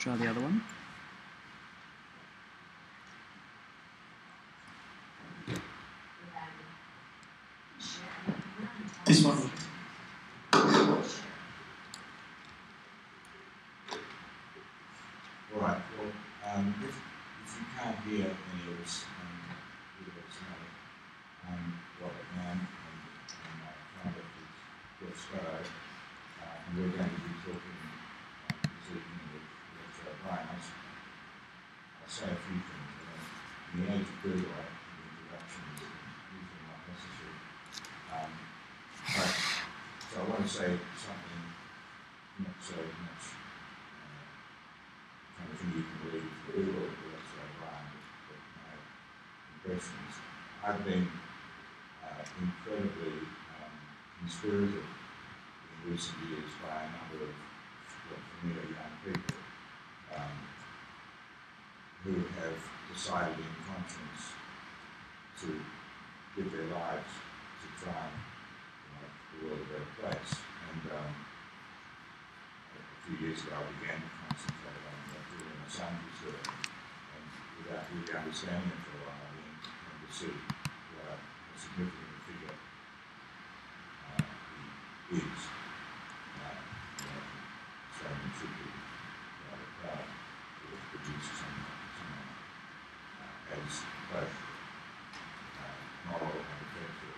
try the other one. This one. Right. Well, if you can't hear any of us, Robert Manne and my founder is Jeff Sparrow, and we're going to be talking this evening with Professor Robert Manne. I'll say a few things. In the age of Google, the introduction is usually not necessary. So I want to say something not so much kind of thing you can read through or Professor O'Brien, but my impressions. I've been incredibly inspirited in recent years by a number of familiar young people who have decided in conscience to give their lives to try and make the world a better place. And a few years ago I began to concentrate on what Julian Assange was doing, and without really understanding it for a while, I began to see what a significant figure he is. Australian should be rather proud to have produced someone as both moral and effective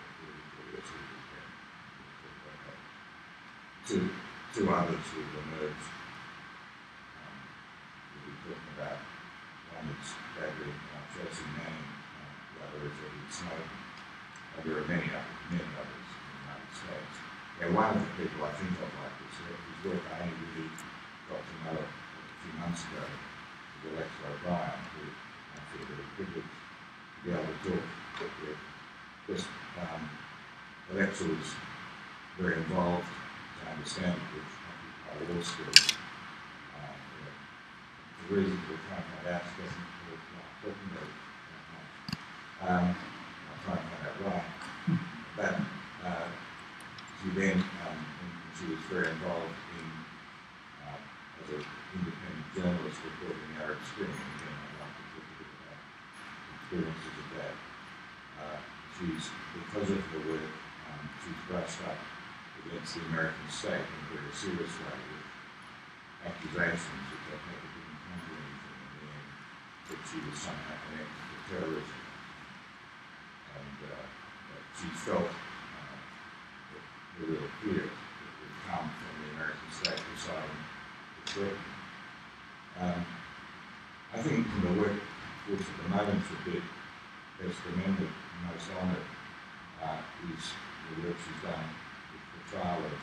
two others who have emerged. We'll be talking about one is David Jeff Manning, the other is Edward Snowden. There are many others in the United States. Yeah, one of the people I think of like this, whose work I only really got to know a few months ago, is Alexa O'Brien, who I feel very privileged to be able to talk with. Just Alexa was very involved, to understand it, with law school. The reason we're trying to find out doesn't work like talking about it that much. I'll try and find out why. But she then, she was very involved in, as an independent journalist reporting the Arab Spring, and again I'd like to talk a bit about experiences of that. Because of her work, she's brushed up against the American state in a very serious way with accusations which I think didn't come to anything in the end, that she was somehow connected to terrorism. And she felt that the real fear that would come from the American state deciding to threaten. I think the work which at the moment should be best remembered and most honoured is the work she's done with the trial of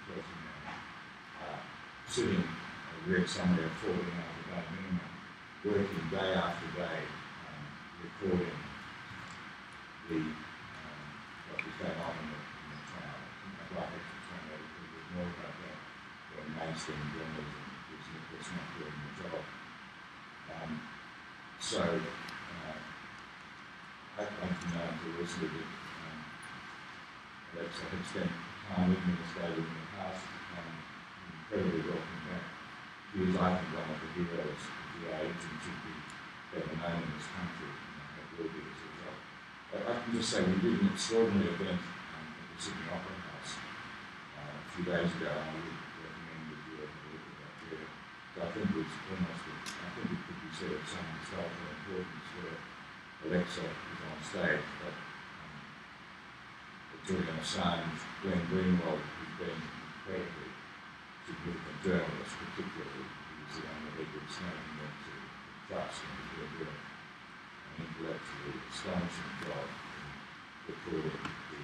Professor Manne, sitting, I read somewhere 14 hours a day minimum, working day after day, recording what was going on in the trial. I'd like to explain a little bit more about that when mainstream journalism is not doing the job. I've been known to recently that Alexa had spent time with me in Australia in the past, incredibly welcome back. She is, I think, one of the heroes of the age and should be better known in this country, and it will be as a result. I can just say we did an extraordinary event at the Sydney Opera House a few days ago, and I would recommend that you have a look at that there. So I think it was almost, I think it could be said of some historical importance where Alexa is on stage, but Julian Assange, Glenn Greenwald, who's been incredibly significant journalist, particularly, he was the one that Edward Snowden went to trust, and he did an intellectually astonishing job in recording the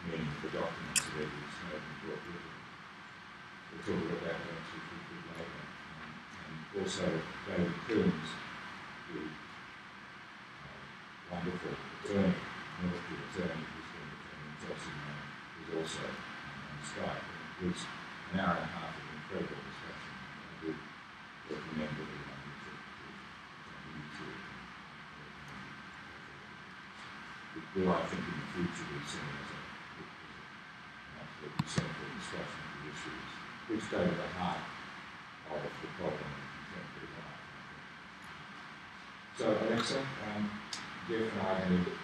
meaning of the documents that Edward Snowden brought with him. We'll talk about that actually a bit later. And also David Coombs, the wonderful attorney, military attorney who's been defending Chelsea Man, who's also on Skype. It was an hour and a half of incredible discussion. I do recommend everyone to YouTube. It will, I think, in the future be seen as an absolutely central discussion of the issues which go to the heart of the problem in contemporary life. So Alexa, Jeff and I are going to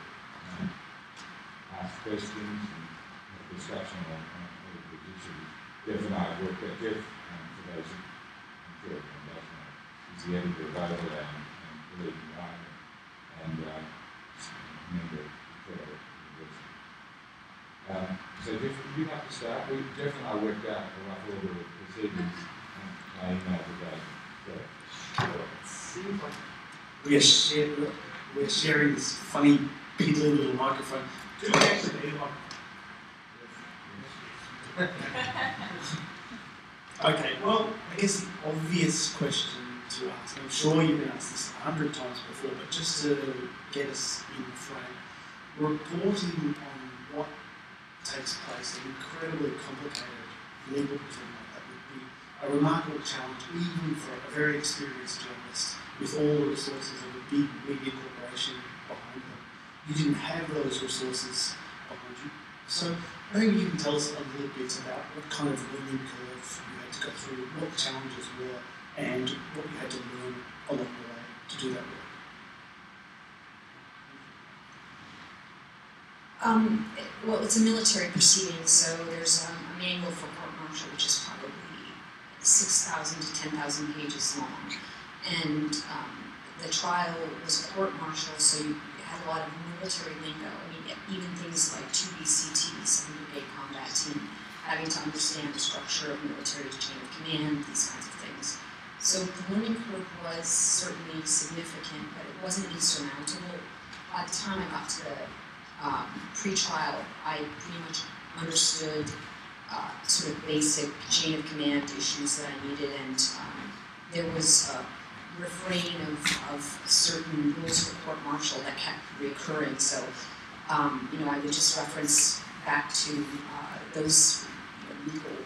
ask questions and have a discussion on all of these issues. Jeff and I have worked out, Jeff, for those who I'm sure everyone does know, is the editor of Overland and the leading writer and member of Victoria University. So Jeff, would you like to start? Jeff and I worked out a rough order of proceedings by email today. Sure. It seems like we're sharing this funny piddly little microphone. Do we actually need a microphone? Okay, well, I guess the obvious question to ask, I'm sure you've been asked this 100 times before, but just to get us in the frame, reporting on what takes place, an incredibly complicated legal proceeding like that would be a remarkable challenge, even for a very experienced journalist with all the resources of a big media corporation behind them. You didn't have those resources behind you. So maybe you can tell us a little bit about what kind of learning curve you had to go through, what the challenges were, and what you had to learn along the way to do that work. Well, it's a military proceeding, so there's a manual for court-martial, which is probably 6,000 to 10,000 pages long. And the trial was court-martial, so you had a lot of military lingo. I mean, even things like 2BCT, 7th Brigade Combat Team, having to understand the structure of military chain of command, these kinds of things. So the learning curve was certainly significant, but it wasn't insurmountable. By the time I got to the pre-trial, I pretty much understood sort of basic chain of command issues that I needed, and there was a refrain of certain rules for court-martial that kept recurring. So, you know, I would just reference back to those legal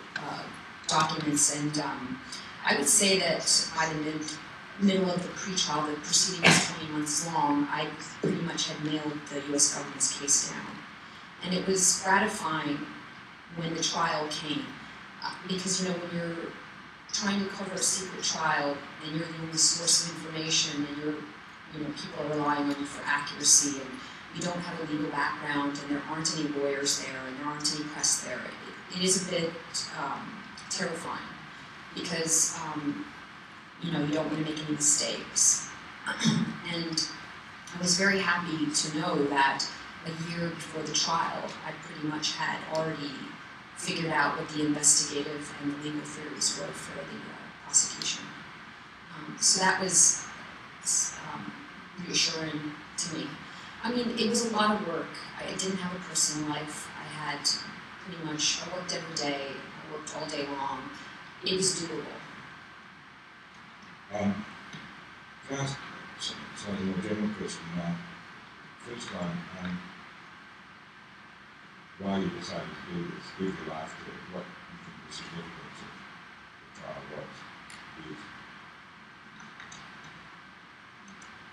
documents, and I would say that by the middle of the pre-trial, the proceeding was 20 months long, I pretty much had nailed the U.S. government's case down. And it was gratifying when the trial came, because, you know, when you're trying to cover a secret trial and you're the only source of information and you know, people are relying on you for accuracy and you don't have a legal background and there aren't any lawyers there and there aren't any press there, it is a bit terrifying because you know, you don't want to make any mistakes. And I was very happy to know that a year before the trial, I pretty much had already figured out what the investigative and the legal theories were for the prosecution. So that was reassuring to me. I mean, it was a lot of work. I didn't have a personal life. I had pretty much, I worked every day, I worked all day long. It was doable. Can I ask slightly more general question? First one, why you decided to do this, give your life to it, what you think the significance of the trial was?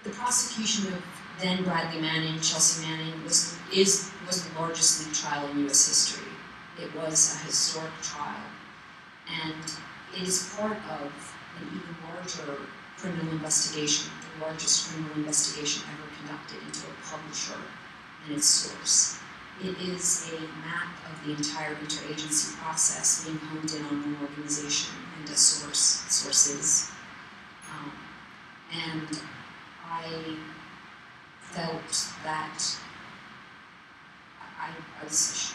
The prosecution of then Bradley Manning, Chelsea Manning, was the largest legal trial in U.S. history. It was a historic trial, and it is part of an even larger criminal investigation, the largest criminal investigation ever conducted into a publisher and its source. It is a map of the entire interagency process being honed in on one organization and a sources. And I felt that I was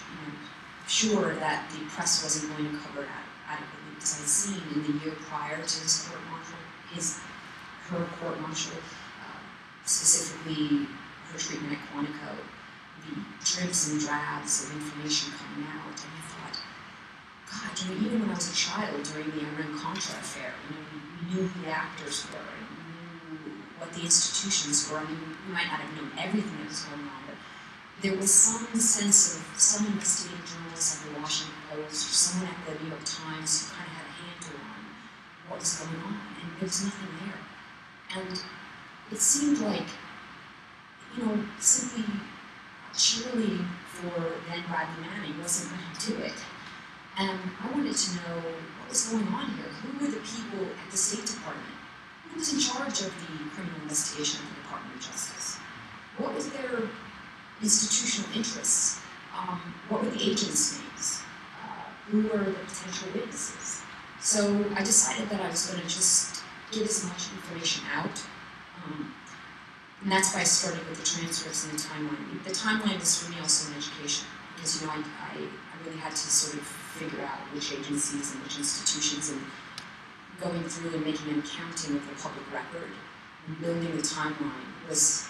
sure that the press wasn't going to cover it adequately, because I'd seen in the year prior to his court-martial, her court-martial, specifically her treatment at Quantico, the dribs and drabs of information coming out, and I thought, God, you know, even when I was a child during the Iran-Contra affair, you know, we knew who the actors were, and we knew what the institutions were. I mean, we might not have known everything that was going on, but there was some sense of some investigative journalists at the Washington Post or someone at the New York Times who kind of had a handle on what was going on, and there was nothing there. And it seemed like, you know, simply cheerleading for then Bradley Manning wasn't going to do it. And I wanted to know what was going on here. Who who were the people at the State Department? Who was in charge of the criminal investigation at the Department of Justice? What was their institutional interests? What were the agents' names? Who were the potential witnesses? So I decided that I was going to just get as much information out. And that's why I started with the transcripts and the timeline. The timeline was for me also an education, because I really had to sort of figure out which agencies and which institutions, and going through and making an accounting of the public record and building the timeline was,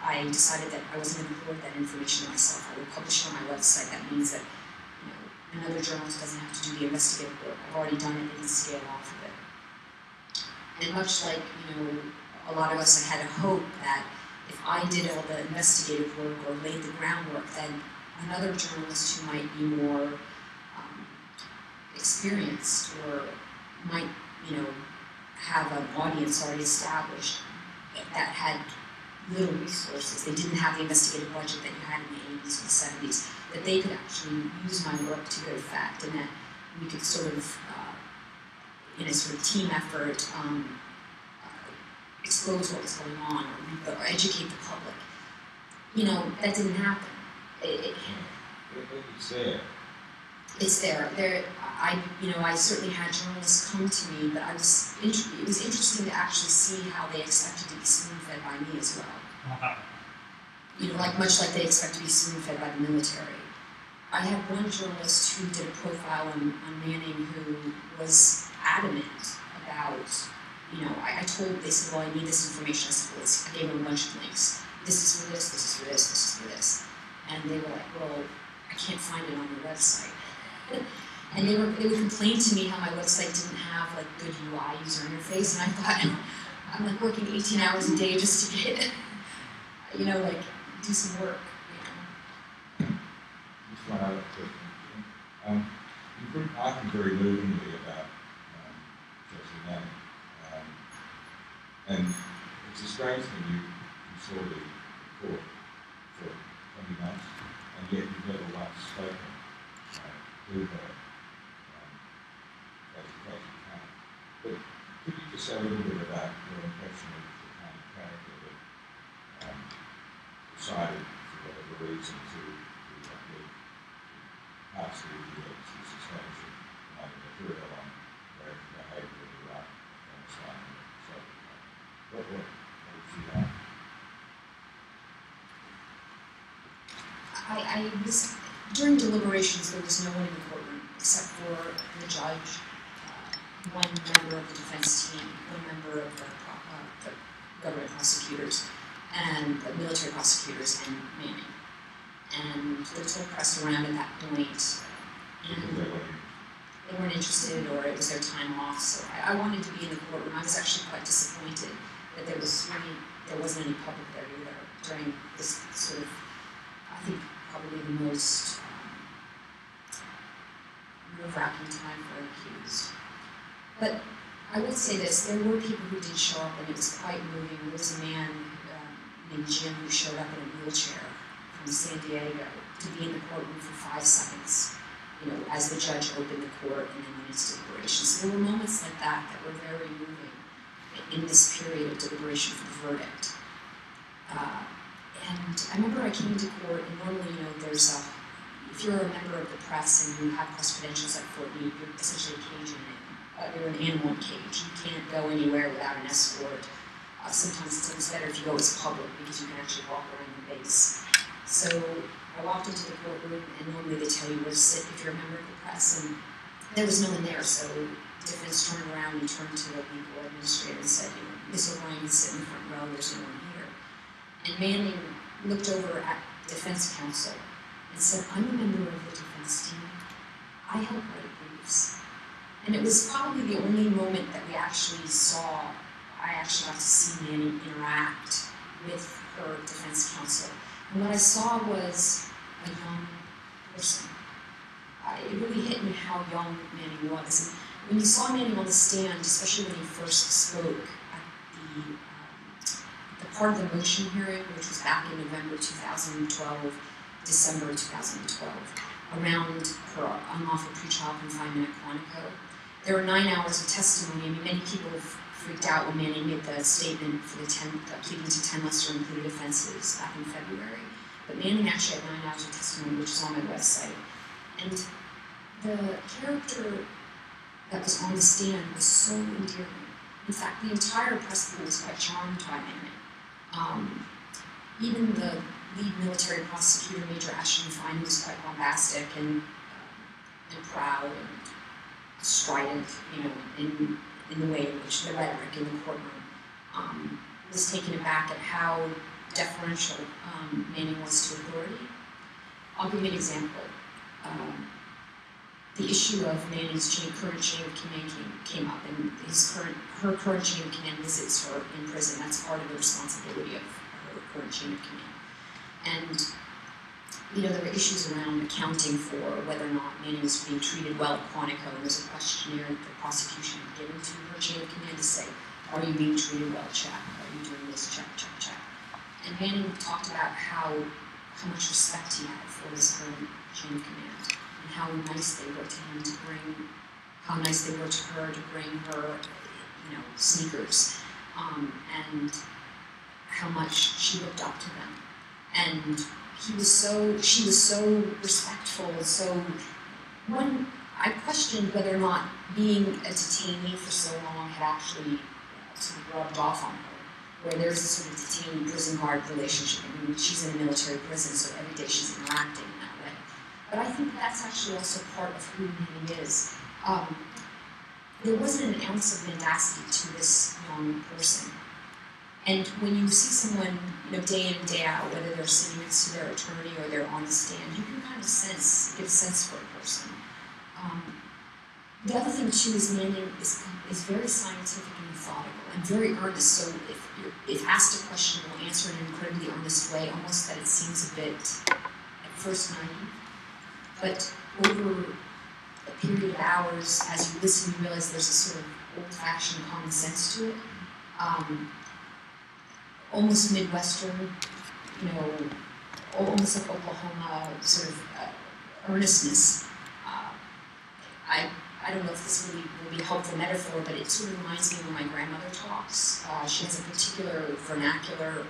I decided that I wasn't going to hoard that information myself. I would publish it on my website. That means that another journalist doesn't have to do the investigative work. I've already done it, they can scale off of it. And much like, a lot of us, I had a hope that if I did all the investigative work or laid the groundwork, then another journalist who might be more experienced or might, have an audience already established that had little resources. They didn't have the investigative budget that you had in the 80s or the 70s, that they could actually use my work to good effect, and that we could sort of, in a sort of team effort, expose what was going on or educate the public. That didn't happen. It's there. It's there. I certainly had journalists come to me, but it was interesting to actually see how they expected to be spoon-fed by me as well. Much like they expect to be spoon-fed by the military. I had one journalist who did a profile on Manning who was adamant about, they said, well, I need this information. I gave them a bunch of links. This is for this, this is for this, this is for this. And they were like, well, I can't find it on your website. And they would complain to me how my website didn't have good UI user interface, and I thought, I'm working 18 hours a day just to get, do some work. Just one other question. You've written, I think, very movingly about Chelsea Manning. And it's a strange thing, you saw the court for 20 months, and yet you've never once spoken to her as a case of time. But could you just say a little bit about your impression of the kind of character that decided, for whatever reason, to pass the suspension and material on their behaviour in Iraq, Afghanistan, and so on? What did she have? During deliberations, there was no one in the courtroom except for the judge, one member of the defense team, one member of the government prosecutors, and the military prosecutors, and Manning. And there was no press around at that point. And they weren't interested, or it was their time off. So I wanted to be in the courtroom. I was actually quite disappointed that there wasn't any public there either during this sort of, I think, probably the most nerve-wracking time for an accused. But I will say this, there were people who did show up, and it was quite moving. There was a man named Jim who showed up in a wheelchair from San Diego to be in the courtroom for 5 seconds, as the judge opened the court and then went into deliberation. So there were moments like that that were very moving in this period of deliberation for the verdict. And I remember I came into court, and normally, if you're a member of the press and you have press credentials at Fort Meade, you're essentially a cage animal. You're an animal in a cage. You can't go anywhere without an escort. Sometimes it's better if you go as public because you can actually walk around the base. So I walked into the courtroom, and normally they tell you where to sit if you're a member of the press, and there was no one there, so defense turned around and turned to the legal administrator and said, Ms. O'Brien, sit in the front row, there's no one here. And Manning looked over at defense counsel and said, I'm a member of the defense team. I help write briefs. And it was probably the only moment that I actually got to see Manning interact with her defense counsel. And what I saw was a young person. It really hit me how young Manning was. And when you saw Manning on the stand, especially when he first spoke at the part of the motion hearing, which was back in November 2012, December 2012, around her unlawful pretrial confinement at Quantico, there were 9 hours of testimony. I mean, many people freaked out when Manning made the statement for the pleading to 10 lesser included offenses back in February. But Manning actually had 9 hours of testimony, which is on my website. And the character that was on the stand was so endearing. In fact, the entire press pool was quite charmed by Manning. Even the lead military prosecutor, Major Ashton Fine, who was quite bombastic and proud and strident, you know, in the way in which the rhetoric in the courtroom, was taken aback at how deferential Manning was to authority. I'll give you an example. The issue of Manning's current chain of command came up, and her current chain of command visits her in prison. That's part of the responsibility of her current chain of command. And you know, there were issues around accounting for whether or not Manning was being treated well at Quantico, and there's a questionnaire that the prosecution had given to her chain of command to say, are you being treated well? Check. Are you doing this? Check, check, check. And Manning talked about how much respect he had for his current chain of command, and how nice they were to him how nice they were to her to bring her, you know, sneakers, and how much she looked up to them. And she was so respectful. So when I questioned whether or not being a detainee for so long had actually sort of rubbed off on her, where there's a sort of detainee prison guard relationship. I mean, she's in a military prison, so every day she's interacting in that way. But I think that's actually also part of who Manning is. There wasn't an ounce of mendacity to this young person. And when you see someone, you know, day in and day out, whether they're sitting next to their attorney or they're on the stand, you can kind of get a sense for a person. The other thing too is Manning is very scientific and methodical and very earnest. So if asked a question, will answer in an incredibly earnest way, almost that it seems a bit at first naive. But over a period of hours, as you listen, you realize there's a sort of old-fashioned common sense to it. Almost Midwestern, you know, almost like Oklahoma sort of earnestness. I don't know if this really will be a helpful metaphor, but it sort of reminds me when my grandmother talks. She has a particular vernacular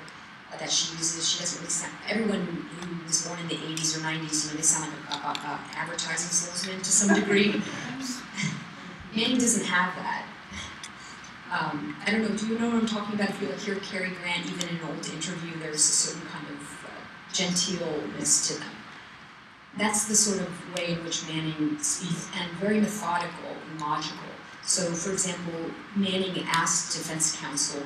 that she uses. She doesn't really sound, everyone who was born in the 80s or 90s, you know, they sound like an advertising salesman to some degree. Manning doesn't have that. I don't know, do you know what I'm talking about? If you hear Cary Grant, even in an old interview, there's a certain kind of genteelness to them. That's the sort of way in which Manning speaks, and very methodical and logical. So, for example, Manning asked defense counsel,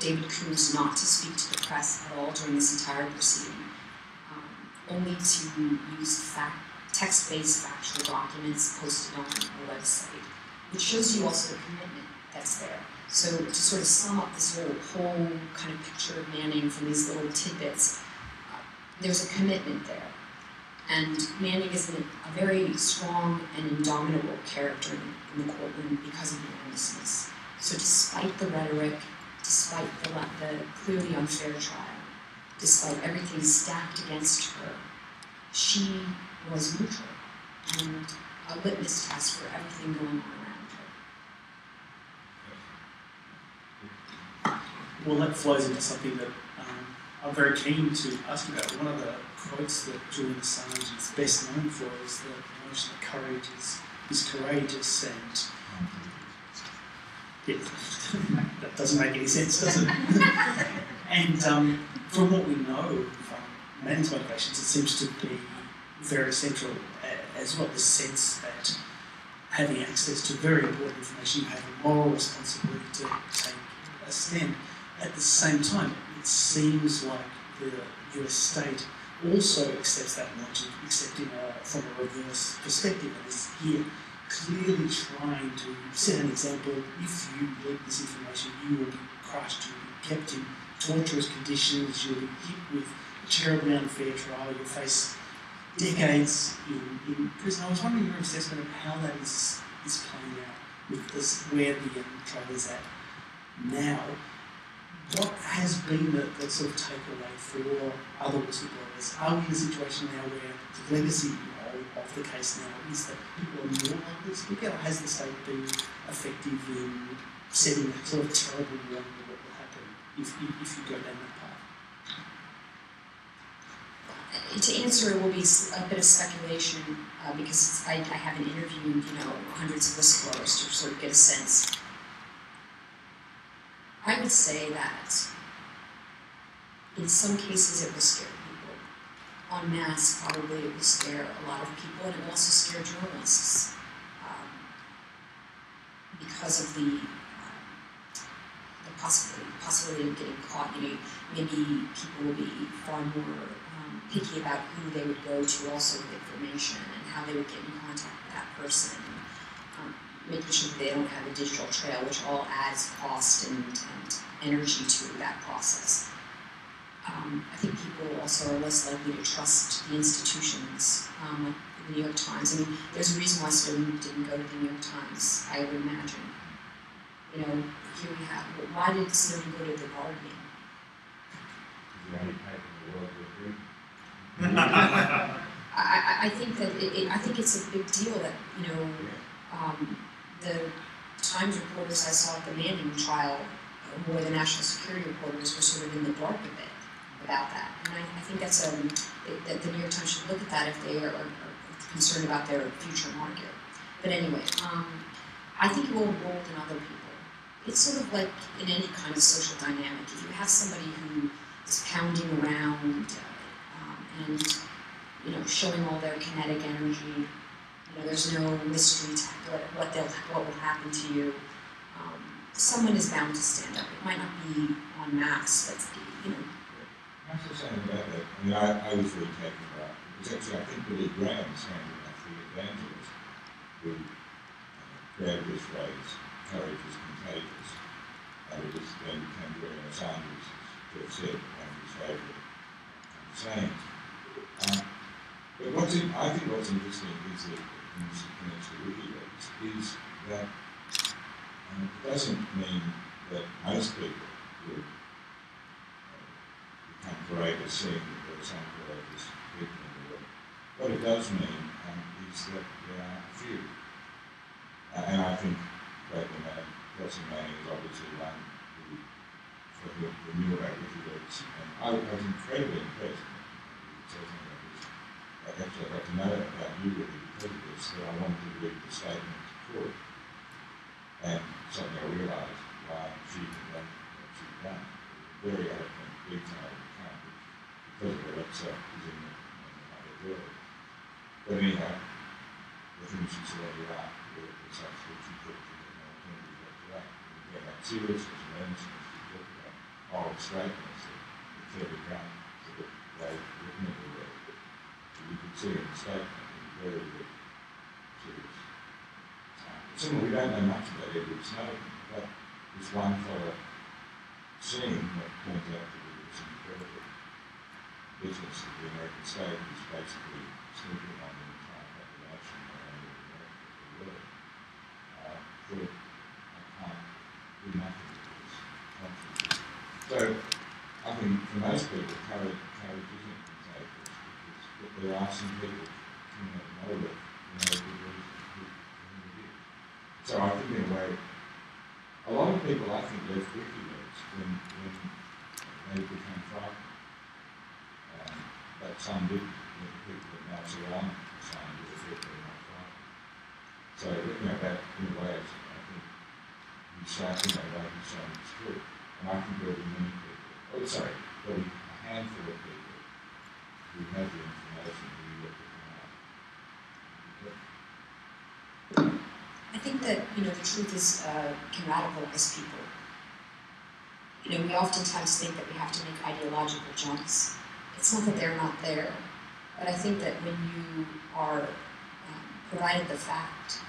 David Coons, not to speak to the press at all during this entire proceeding, only to use text-based factual documents posted on the website, which shows you also the commitment that's there. So to sort of sum up this whole kind of picture of Manning from these little tidbits, there's a commitment there. And Manning is a very strong and indomitable character in the courtroom because of the earnestness. So despite the rhetoric, despite the clearly unfair trial, despite everything stacked against her, she was neutral and a litmus test for everything going on around her. Well, that flows into something that I'm very keen to ask about. One of the quotes that Julian Assange is best known for is the notion that courage is courageous, and that doesn't make any sense, does it? And from what we know from Manning's motivations, it seems to be very central as well, the sense that having access to very important information, you have a moral responsibility to take a stand. At the same time, it seems like the US state also accepts that logic, except from a reverse perspective, and is here clearly trying to set an example. If you leak this information, you will be crushed, you will be kept in torturous conditions, you'll be hit with a terribly unfair trial, you'll face decades in prison. I was wondering your assessment of how that is playing out with this, where the trial is at now. What has been the sort of takeaway for other whistleblowers? Are we in a situation now where the legacy of the case now is that people are more likely to speak out? Has the state been effective in setting a sort of terrible warning of what will happen if you go down that path? To answer, it will be a bit of speculation because I haven't interviewed, hundreds of whistleblowers to sort of get a sense. I would say that in some cases it will scare people. En masse, probably it will scare a lot of people, and it will also scare journalists because of the possibility of getting caught. Maybe people will be far more picky about who they would go to also with information and how they would get in contact with that person, making sure that they don't have a digital trail, which all adds cost and energy to that process. I think people also are less likely to trust the institutions, like the New York Times. I mean, there's a reason why Snowden didn't go to the New York Times, I would imagine. Here we have, why did Snowden go to the Guardian? The only paper in the world with reading. I think that I think it's a big deal that the Times reporters I saw at the Manning trial, who were the national security reporters, were sort of in the dark a bit about that, and I think that's that the New York Times should look at that if they are concerned about their future market. But anyway, I think it will embolden other people. It's sort of like in any kind of social dynamic. If you have somebody who is pounding around and showing all their kinetic energy, there's no mystery to what will happen to you. Someone is bound to stand up. It might not be en masse, but I have to say about that. I was very taken aback. Because actually, I think Billy Graham handed off the evangelist who created this phrase, "Courage is contagious," and it just then became very Sanders, as Jeff said, one of his favourite sayings. But I think what's interesting is that, in this connection to WikiLeaks, is that it doesn't mean that most people would become courageous seeing that there are some courageous people in the world. What it does mean is that there are a few. And I think Professor Manne is obviously one who knew about WikiLeaks. And I was incredibly impressed. Actually, I got to know about you really because of this, that I wanted to read the statement to court. And suddenly I realised why she had done what she'd done. Very eloquent, detailed account, because of her Alexa is in another world. But anyhow, the things she said earlier were such that she thought she had no alternative but to act. And again, that seriousness and earnestness she talked about, moral straightness that Terry Grant sort of gave written in the world. You could see in the statement in very, very serious time. Similarly, we don't know much about Edward Snowden, but this one fellow seeing what turns out to be this incredible business that the American state is basically snooping on the entire population around the world. Thought, I can't do nothing with this consciousness. So, I think for most people, courage isn't contagious. But there are some people coming out of nowhere who know good reason who it is. So I think in a way, a lot of people I think left WikiLeaks when they became frightened. But some didn't. The people that now surround the same do the people that are not frightened. So that in a way, I think he's shown it's true. And I think there'll be many people, there'll be a handful of people who have the information who look at them. I think that the truth is can radicalize people. We oftentimes think that we have to make ideological jumps. It's not that they're not there, but I think that when you are provided the fact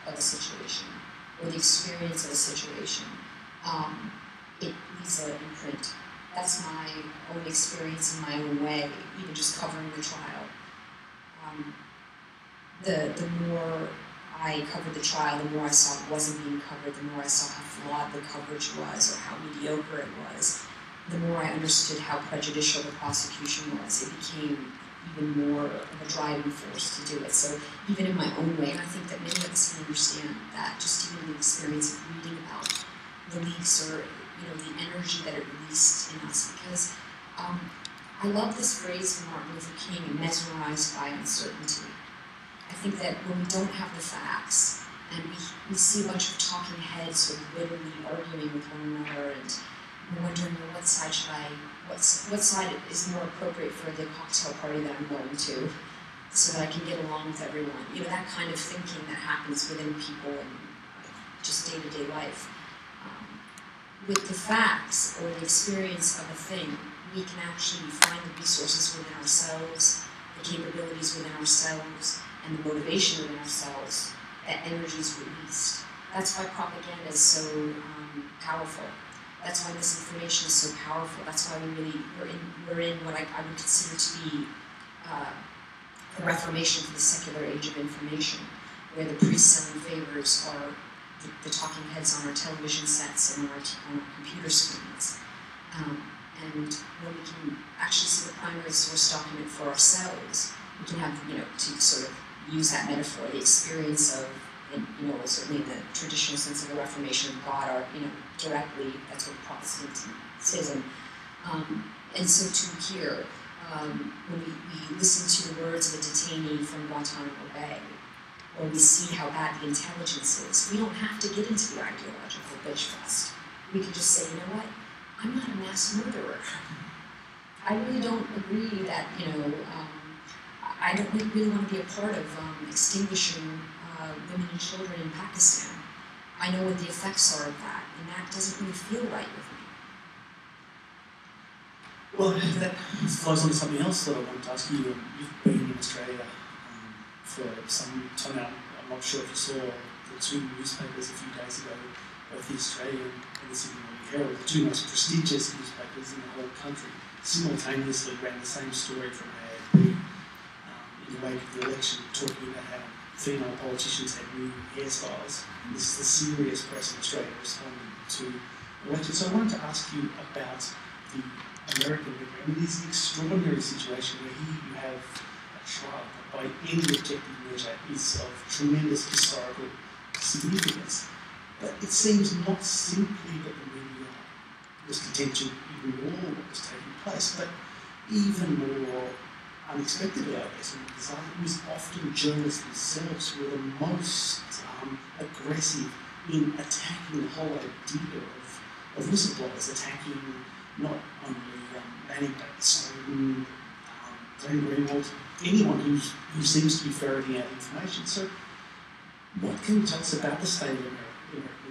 of a situation or the experience of a situation, it leaves an imprint. That's my own experience in my own way, even just covering the trial. The more I covered the trial, the more I saw it wasn't being covered, the more I saw how flawed the coverage was or how mediocre it was, the more I understood how prejudicial the prosecution was. It became even more of a driving force to do it. So even in my own way, and I think that many of us can understand that just even in the experience of reading about the leaks or the energy that it released in us, because I love this phrase from Martin Luther King, mesmerized by uncertainty. I think that when we don't have the facts and we see a bunch of talking heads sort of bitterly arguing with one another, and we're wondering, well, what side is more appropriate for the cocktail party that I'm going to, so that I can get along with everyone. That kind of thinking that happens within people in just day-to-day life. With the facts or the experience of a thing, we can actually find the resources within ourselves, the capabilities within ourselves, and the motivation within ourselves that energy is released. That's why propaganda is so powerful. That's why misinformation is so powerful. That's why we're in what I would consider to be a reformation for the secular age of information, where the priests selling favors are the talking heads on our television sets and on our computer screens. And when we can actually see the primary source document for ourselves, we can have, to sort of use that metaphor, the experience of, certainly in the traditional sense of the Reformation of God, or, directly, that's what Protestantism. And so too here, when we listen to the words of a detainee from Guantanamo Bay, or we see how bad the intelligence is, we don't have to get into the ideological bitch fest. We can just say, what? I'm not a mass murderer. I really don't agree that, I don't really want to be a part of extinguishing women and children in Pakistan. I know what the effects are of that, and that doesn't really feel right with me. Well, that flows on to something else that I wanted to ask you. You've been in Australia for some time now. I'm not sure if you saw the two newspapers a few days ago, both the Australian and the Sydney Morning Herald, the two most prestigious newspapers in the whole country, simultaneously ran the same story from AAP in the wake of the election, talking about how female politicians had new hairstyles. And this is the serious press in Australia responding to elections. So I wanted to ask you about the American media. I mean, it is an extraordinary situation where here you have a trial that by any objective measure is of tremendous historical significance. But it seems not simply that the media was content to ignore what was taking place, but even more unexpectedly, I guess, and bizarre, it was often journalists themselves who were the most aggressive in attacking the whole idea of whistleblowers, attacking not only Manning, but Snowden, Glenn Greenwald, anyone who seems to be ferreting out information. So what can you tell us about the state of America?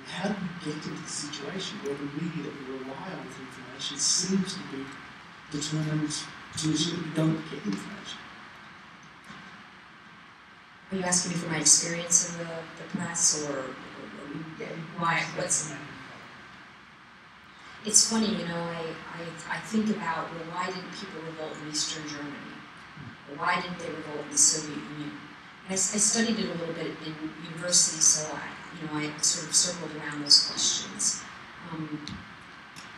How do we get into the situation where the media that we rely on for information seems to be determined to ensure that we don't get information? Are you asking me for my experience in the press, or why? What's It's funny, I think about, well, why didn't people revolt in Eastern Germany? Or why didn't they revolt in the Soviet Union? And I studied it a little bit in university, so I sort of circled around those questions.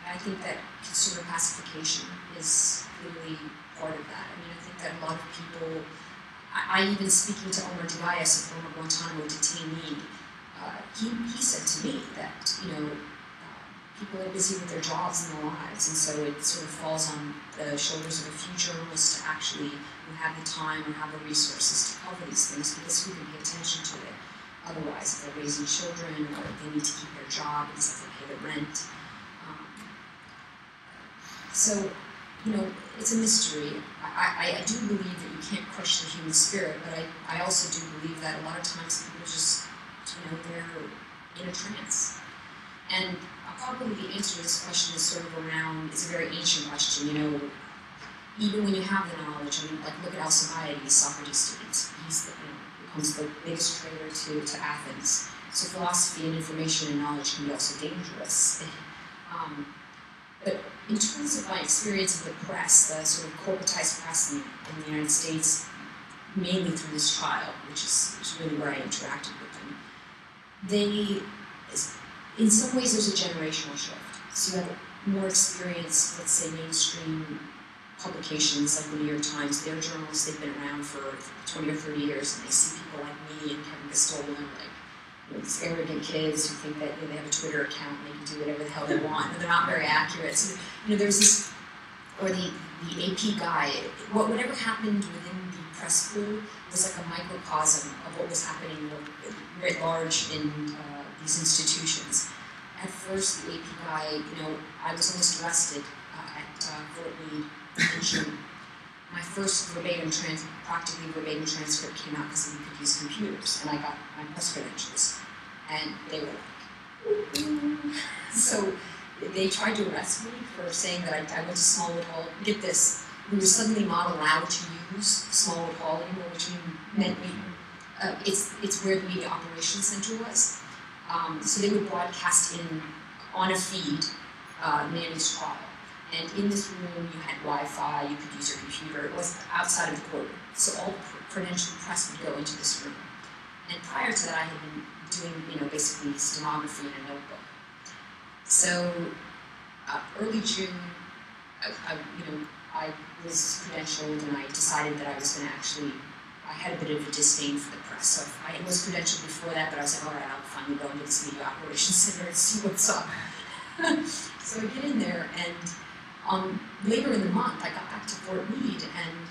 I think that consumer pacification is really part of that. I think that a lot of people, I even speaking to Omar Diaz, a former Guantanamo detainee, he said to me that, people are busy with their jobs and their lives, and so it sort of falls on the shoulders of a few journalists to actually have the time or have the resources to cover these things, because who can pay attention to it otherwise if they're raising children or if they need to keep their job because they pay the rent. So, it's a mystery. I do believe that you can't crush the human spirit, but I also do believe that a lot of times people just, they're in a trance. And probably the answer to this question is sort of around, it's a very ancient question, even when you have the knowledge, look at Alcibiades, Socrates' students. He's becomes the biggest traitor to Athens. So philosophy and information and knowledge can be also dangerous. But in terms of my experience of the press, the sort of corporatized press in the United States, mainly through this trial, which is really where I interacted with them, in some ways there's a generational shift. So you have more experience, let's say mainstream publications like the New York Times, they're journalists, they've been around for 20 or 30 years, and they see people like me and Kevin Gastol and like, you know, these arrogant kids who think that, you know, they have a Twitter account and they can do whatever the hell they want, and they're not very accurate. So, you know, there's this, or the AP guy, whatever happened within the press pool was like a microcosm of what was happening writ large in these institutions. At first, the AP guy, you know, I was almost arrested at Fort Meade in June. My first practically verbatim transcript came out because we could use computers, and I got my press credentials, and they were like, ooh. So they tried to arrest me for saying that I went to Smallwood Hall. Get this, we were suddenly not allowed to use Smallwood Hall anymore, which meant it's where the Media Operations Center was. So they would broadcast in on a feed Manny's trial. And in this room, you had Wi-Fi, you could use your computer. It was outside of the courtroom. So all the credentialed press would go into this room. And prior to that, I had been doing, you know, basically stenography in a notebook. So early June, I was credentialed, and I decided that I was going to actually, I had a bit of a disdain for the press. So I was credentialed before that, but I was like, all right, I'll finally go into this Media Operations Center and see what's up. So I get in there, and later in the month, I got back to Fort Meade, and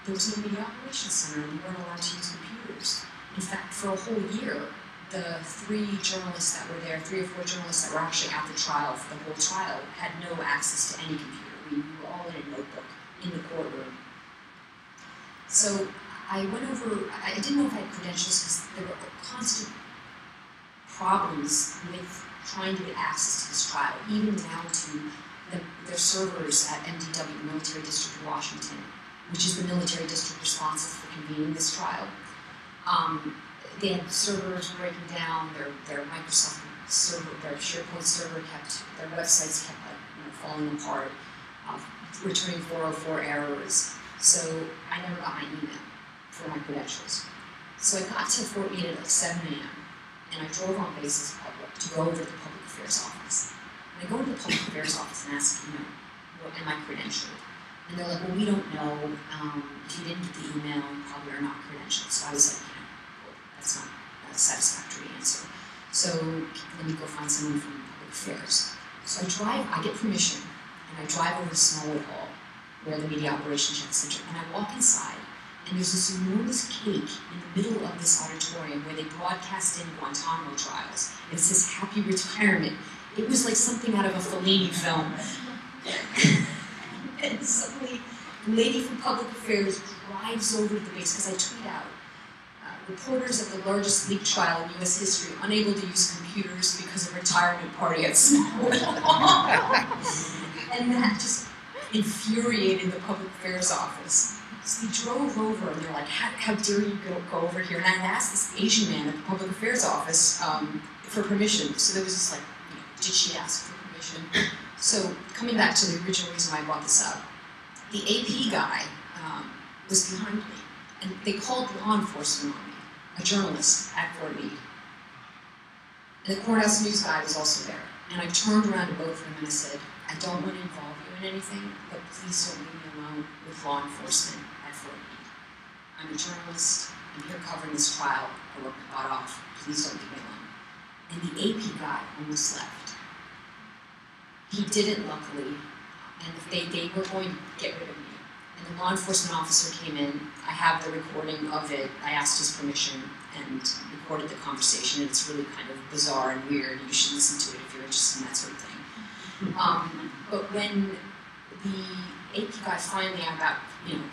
there was no Media Operations Center, and we weren't allowed to use computers. In fact, for a whole year, the 3 journalists that were there, 3 or 4 journalists that were actually at the trial for the whole trial, had no access to any computer. We were all in a notebook in the courtroom. So I went over, I didn't know if I had credentials because there were constant problems with trying to get access to this trial, even down to their servers at MDW, Military District of Washington, which is the military district responsible for convening this trial. They had servers breaking down, their Microsoft server, their SharePoint server their websites kept falling apart, returning 404 errors. So I never got my email for my credentials. So I got to Fort Meade at like 7 a.m. and I drove on basis public to go over to the public affairs office. And I go to the public affairs office and ask, what am I credentialed? And they're like, well, we don't know. If you didn't get the email, you probably are not credentialed. So I was like, that's not a satisfactory answer. So let me go find someone from public affairs. So I get permission, and I drive over to Smallwood Hall, where the Media Operations Center, and I walk inside, and there's this enormous cake in the middle of this auditorium where they broadcast in Guantanamo trials. It says, happy retirement. It was like something out of a Fellini film. And suddenly, the lady from public affairs drives over to the base, because I tweet out, reporters at the largest leak trial in U.S. history unable to use computers because of retirement party at Smallwood Hall. And that just infuriated the public affairs office. So they drove over, and they're like, how dare you go over here? And I had asked this Asian man at the public affairs office for permission. So there was this like, did she ask for permission? So coming back to the original reason why I brought this up, the AP guy was behind me, and they called law enforcement on me, a journalist at Fort Meade. And the courthouse news guy was also there. And I turned around to both of them and I said, I don't want to involve you in anything, but please don't leave me alone with law enforcement at Fort Meade. I'm a journalist, I'm here covering this trial, I work my butt off, please don't leave me alone. And the AP guy almost left. He didn't, luckily, and they were going to get rid of me. And the law enforcement officer came in. I have the recording of it. I asked his permission and recorded the conversation. And it's really kind of bizarre and weird. You should listen to it if you're interested in that sort of thing. But when the AP guy finally, about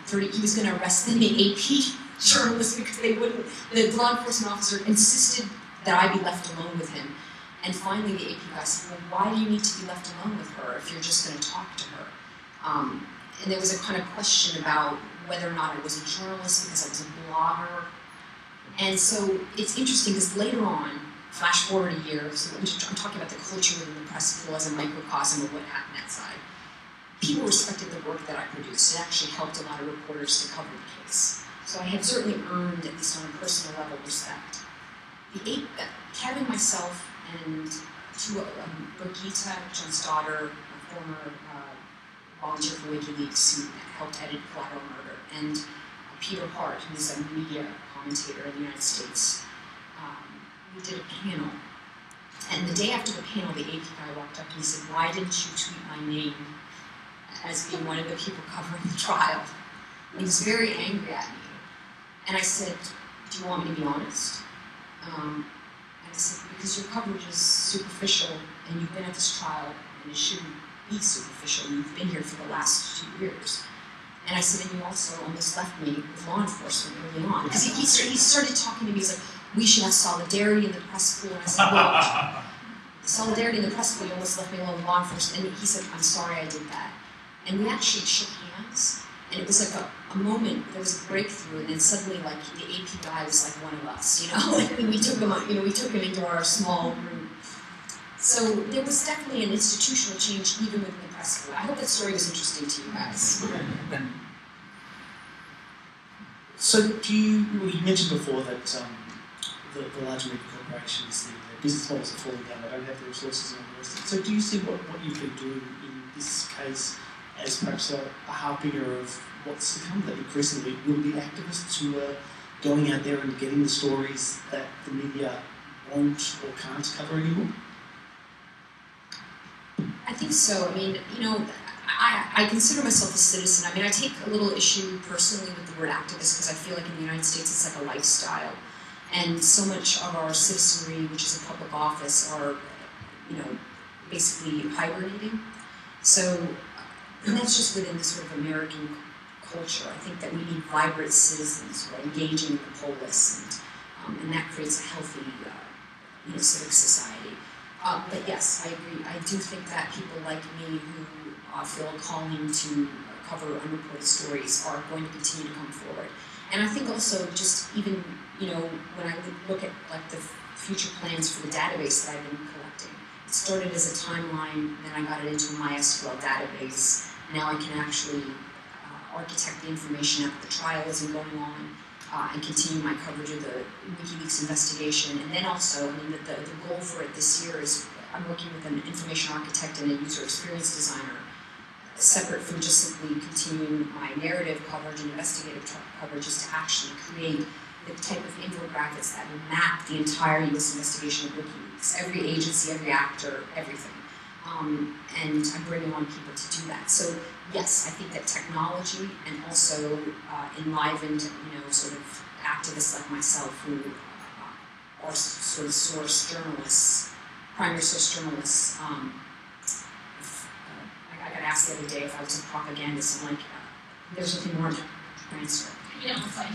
30, he was going to arrest the AP journalist because they wouldn't. The law enforcement officer insisted that I be left alone with him. And finally, the AP guy said, well, why do you need to be left alone with her if you're just going to talk to her? And there was a kind of question about whether or not I was a journalist because I was a blogger. And so it's interesting because later on, flash forward a year, so I'm talking about the culture within the press pool as a microcosm of what happened outside. People respected the work that I produced. It actually helped a lot of reporters to cover the case. So I had certainly earned, at least on a personal level, respect. Kevin, myself, and Brigitte, John's daughter, a former volunteer for WikiLeaks who helped edit Collateral Murder, and Peter Hart, who's a media commentator in the United States. We did a panel, and the day after the panel, the AP guy walked up and he said, "Why didn't you tweet my name as being one of the people covering the trial?" And he was very angry at me. And I said, "Do you want me to be honest?" And I said, "Because your coverage is superficial, and you've been at this trial, and it shouldn't be superficial. You've been here for the last 2 years." And I said, "And you also almost left me with law enforcement early on." Because he started talking to me, he's like, "We should have solidarity in the press pool." And I said, "Well, solidarity in the press pool, you almost left me alone with law enforcement." And he said, "I'm sorry I did that." And we actually shook hands, and it was like a moment, there was a breakthrough, and then suddenly, like, the AP guy was like one of us, you know? Like, we took him into our small group. So there was definitely an institutional change even within the press pool. I hope that story was interesting to you guys. So you mentioned before that the larger media corporations, the business models are falling down, they don't have the resources and all the rest of it. So do you see what you can do in this case as perhaps a harbinger of what's to come, that increasingly will be activists who are going out there and getting the stories that the media won't or can't cover anymore? I think so. I mean, I consider myself a citizen. I mean, I take a little issue personally with the word activist because I feel like in the United States it's like a lifestyle. And so much of our citizenry, which is a public office, are, basically hibernating. So, and that's just within the sort of American culture. I think that we need vibrant citizens who are engaging in the polis, and that creates a healthy, civic society. But yes, I agree. I do think that people like me who feel a calling to cover unreported stories are going to continue to come forward. And I think also just even, when I look at like the future plans for the database that I've been collecting, it started as a timeline, then I got it into a MySQL database. Now I can actually architect the information after the trial isn't going on, and continue my coverage of the WikiLeaks investigation. And then also, the goal for it this year is I'm working with an information architect and a user experience designer, separate from just simply continuing my narrative coverage and investigative coverage, is to actually create the type of infographics that will map the entire US investigation of WikiLeaks, every agency, every actor, everything. And I'm bringing on people to do that. So yes, I think that technology and also enlivened, sort of activists like myself who are sort of source journalists, primary source journalists. I got asked the other day if I was a propagandist. I'm like, there's nothing more to transfer. It's like.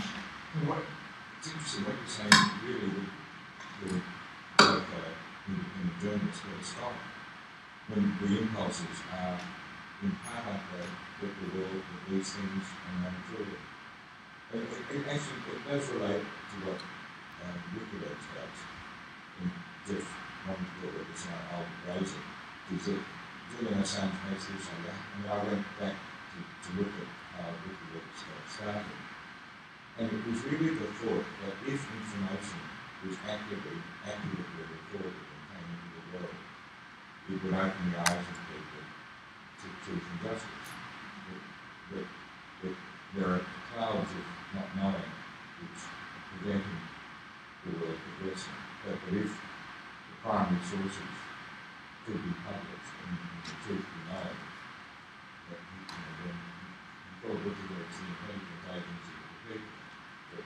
It's interesting what you're saying. Really, with independent journalists, got to stop. When the impulses are in part up with the world, with these things, and run through it. It does relate to what WikiLeaks does. And Jeff wanted to put this I'll raise it. Is that Julian Assange makes this on that. I went back to look at how WikiLeaks got started. And it was really the thought that if information was accurately recorded and came into the world, it would open the eyes of people to truth and justice. That there are clouds of not knowing which are preventing the world progressing. But if the primary sources could be published and the truth be known, that then you thought WikiLeaks the intelligence agency of the people, that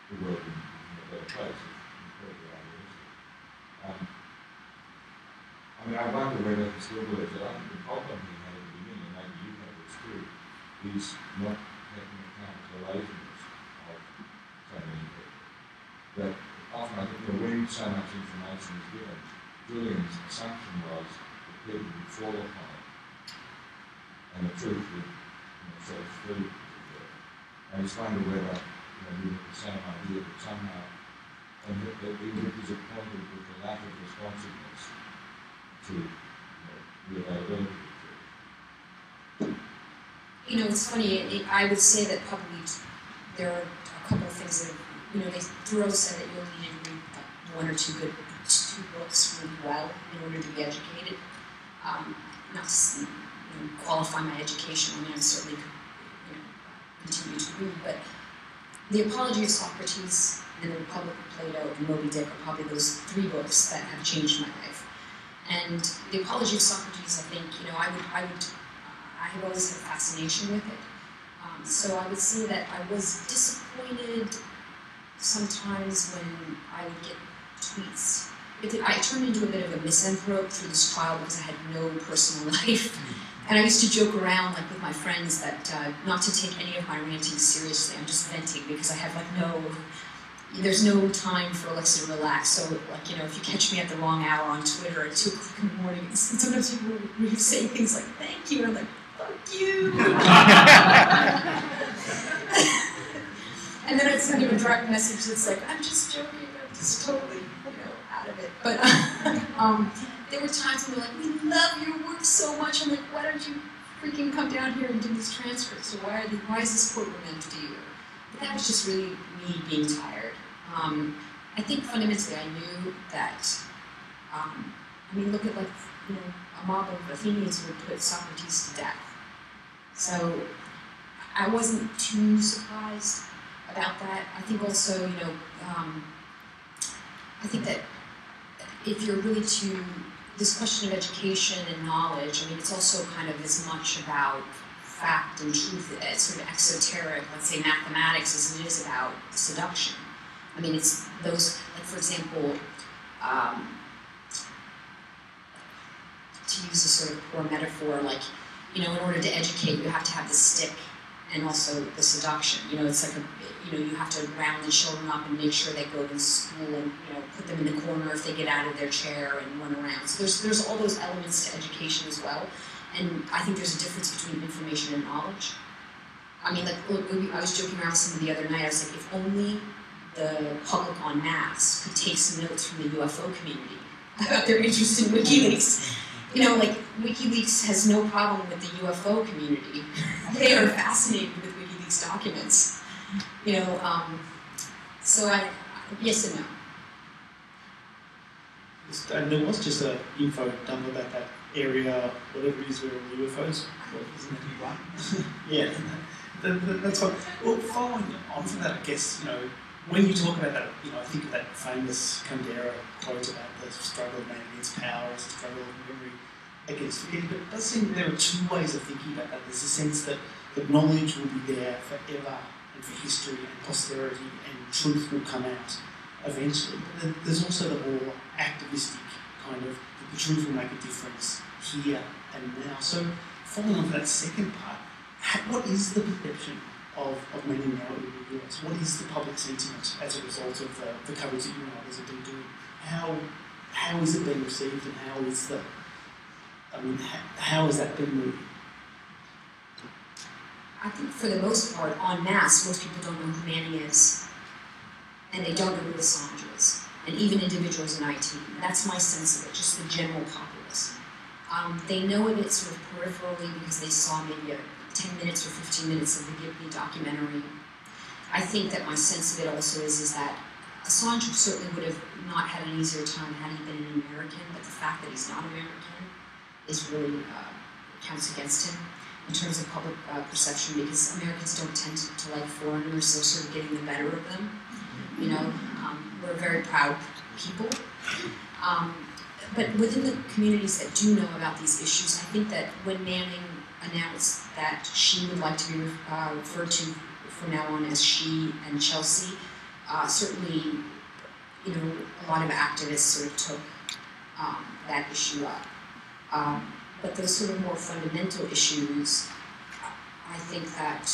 the world would be in a better place if incredibly unrealistic. I wonder whether he still believes that. I think the problem he had at the beginning, and maybe you have this too, is not taking account of the laziness of so many people. That often I think when so much information is given, Julian's assumption was that people would fall upon it, and the truth would sort of flee. I just wonder whether you have the same idea that somehow, and that he was disappointed with the lack of responsiveness to the availability of truth. It's funny, I would say that probably there are a couple of things that, Thoreau said that you'll need to read one or two books really well in order to be educated. qualify my education. I mean, I certainly could continue to read, but The Apology of Socrates and The Republic of Plato and Moby Dick are probably those 3 books that have changed my life. And The Apology of Socrates, I think, I have always had a fascination with it. So I would say that I was disappointed sometimes when I would get tweets. I turned into a bit of a misanthrope through this trial because I had no personal life. And I used to joke around like with my friends that not to take any of my ranting seriously. I'm just venting because I have there's no time for Alexa to relax. So if you catch me at the wrong hour on Twitter at 2 o'clock in the morning, sometimes people will say things like, "Thank you," and I'm like, "Fuck you." And then I'd send him a direct message that's like, "I'm just joking, I'm just totally, out of it." But there were times when they're like, "We love your work so much." I'm like, "Why don't you freaking come down here and do these transcripts? Or why is this courtroom empty?" But that was just really me being tired. I think fundamentally I knew that, look at a mob of Athenians would put Socrates to death. So I wasn't too surprised about that. I think also, I think that if you're really this question of education and knowledge, it's also kind of as much about fact and truth, it's sort of exoteric, let's say mathematics, as it is about seduction. It's those, for example, to use a sort of poor metaphor, in order to educate, you have to have the stick and also the seduction. It's like you have to round the children up and make sure they go to school and, put them in the corner if they get out of their chair and run around. So there's all those elements to education as well. And I think there's a difference between information and knowledge. I was joking around with somebody the other night. I was like, if only the public en masse could take some notes from the UFO community about their interest in WikiLeaks. WikiLeaks has no problem with the UFO community. They are fascinated with WikiLeaks documents. So yes and no. And there was just a info done about that area, whatever it is, where all the UFOs, isn't it? Right? Yeah, that's what. Well, following on from that, I guess, when you talk about that, I think of that famous Kundera quote about the struggle of man against power, the struggle of memory against forgetting. But it does seem there are 2 ways of thinking about that. There's a sense that knowledge will be there forever and for history and posterity, and truth will come out eventually. But then there's also the more activistic kind of, that the truth will make a difference here and now. So following on to that second part, what is the perception of many now in the US? What is the public sentiment as a result of the coverage that you and others have been doing? How is it being received, and how is how has that been moving? I think for the most part, en masse, most people don't know who Manne is, and they don't know who Assange is, and even individuals in IT. That's my sense of it, just the general populace. They know of it sort of peripherally because they saw maybe 10 minutes or 15 minutes of the Giphy documentary. I think that my sense of it also is that Assange certainly would have not had an easier time had he been an American, but the fact that he's not American is really counts against him in terms of public perception, because Americans don't tend to like foreigners. They're sort of getting the better of them. We're very proud people. But within the communities that do know about these issues, I think that when Manning announced that she would like to be referred to from now on as she and Chelsea, certainly, a lot of activists sort of took that issue up. But those sort of more fundamental issues, I think that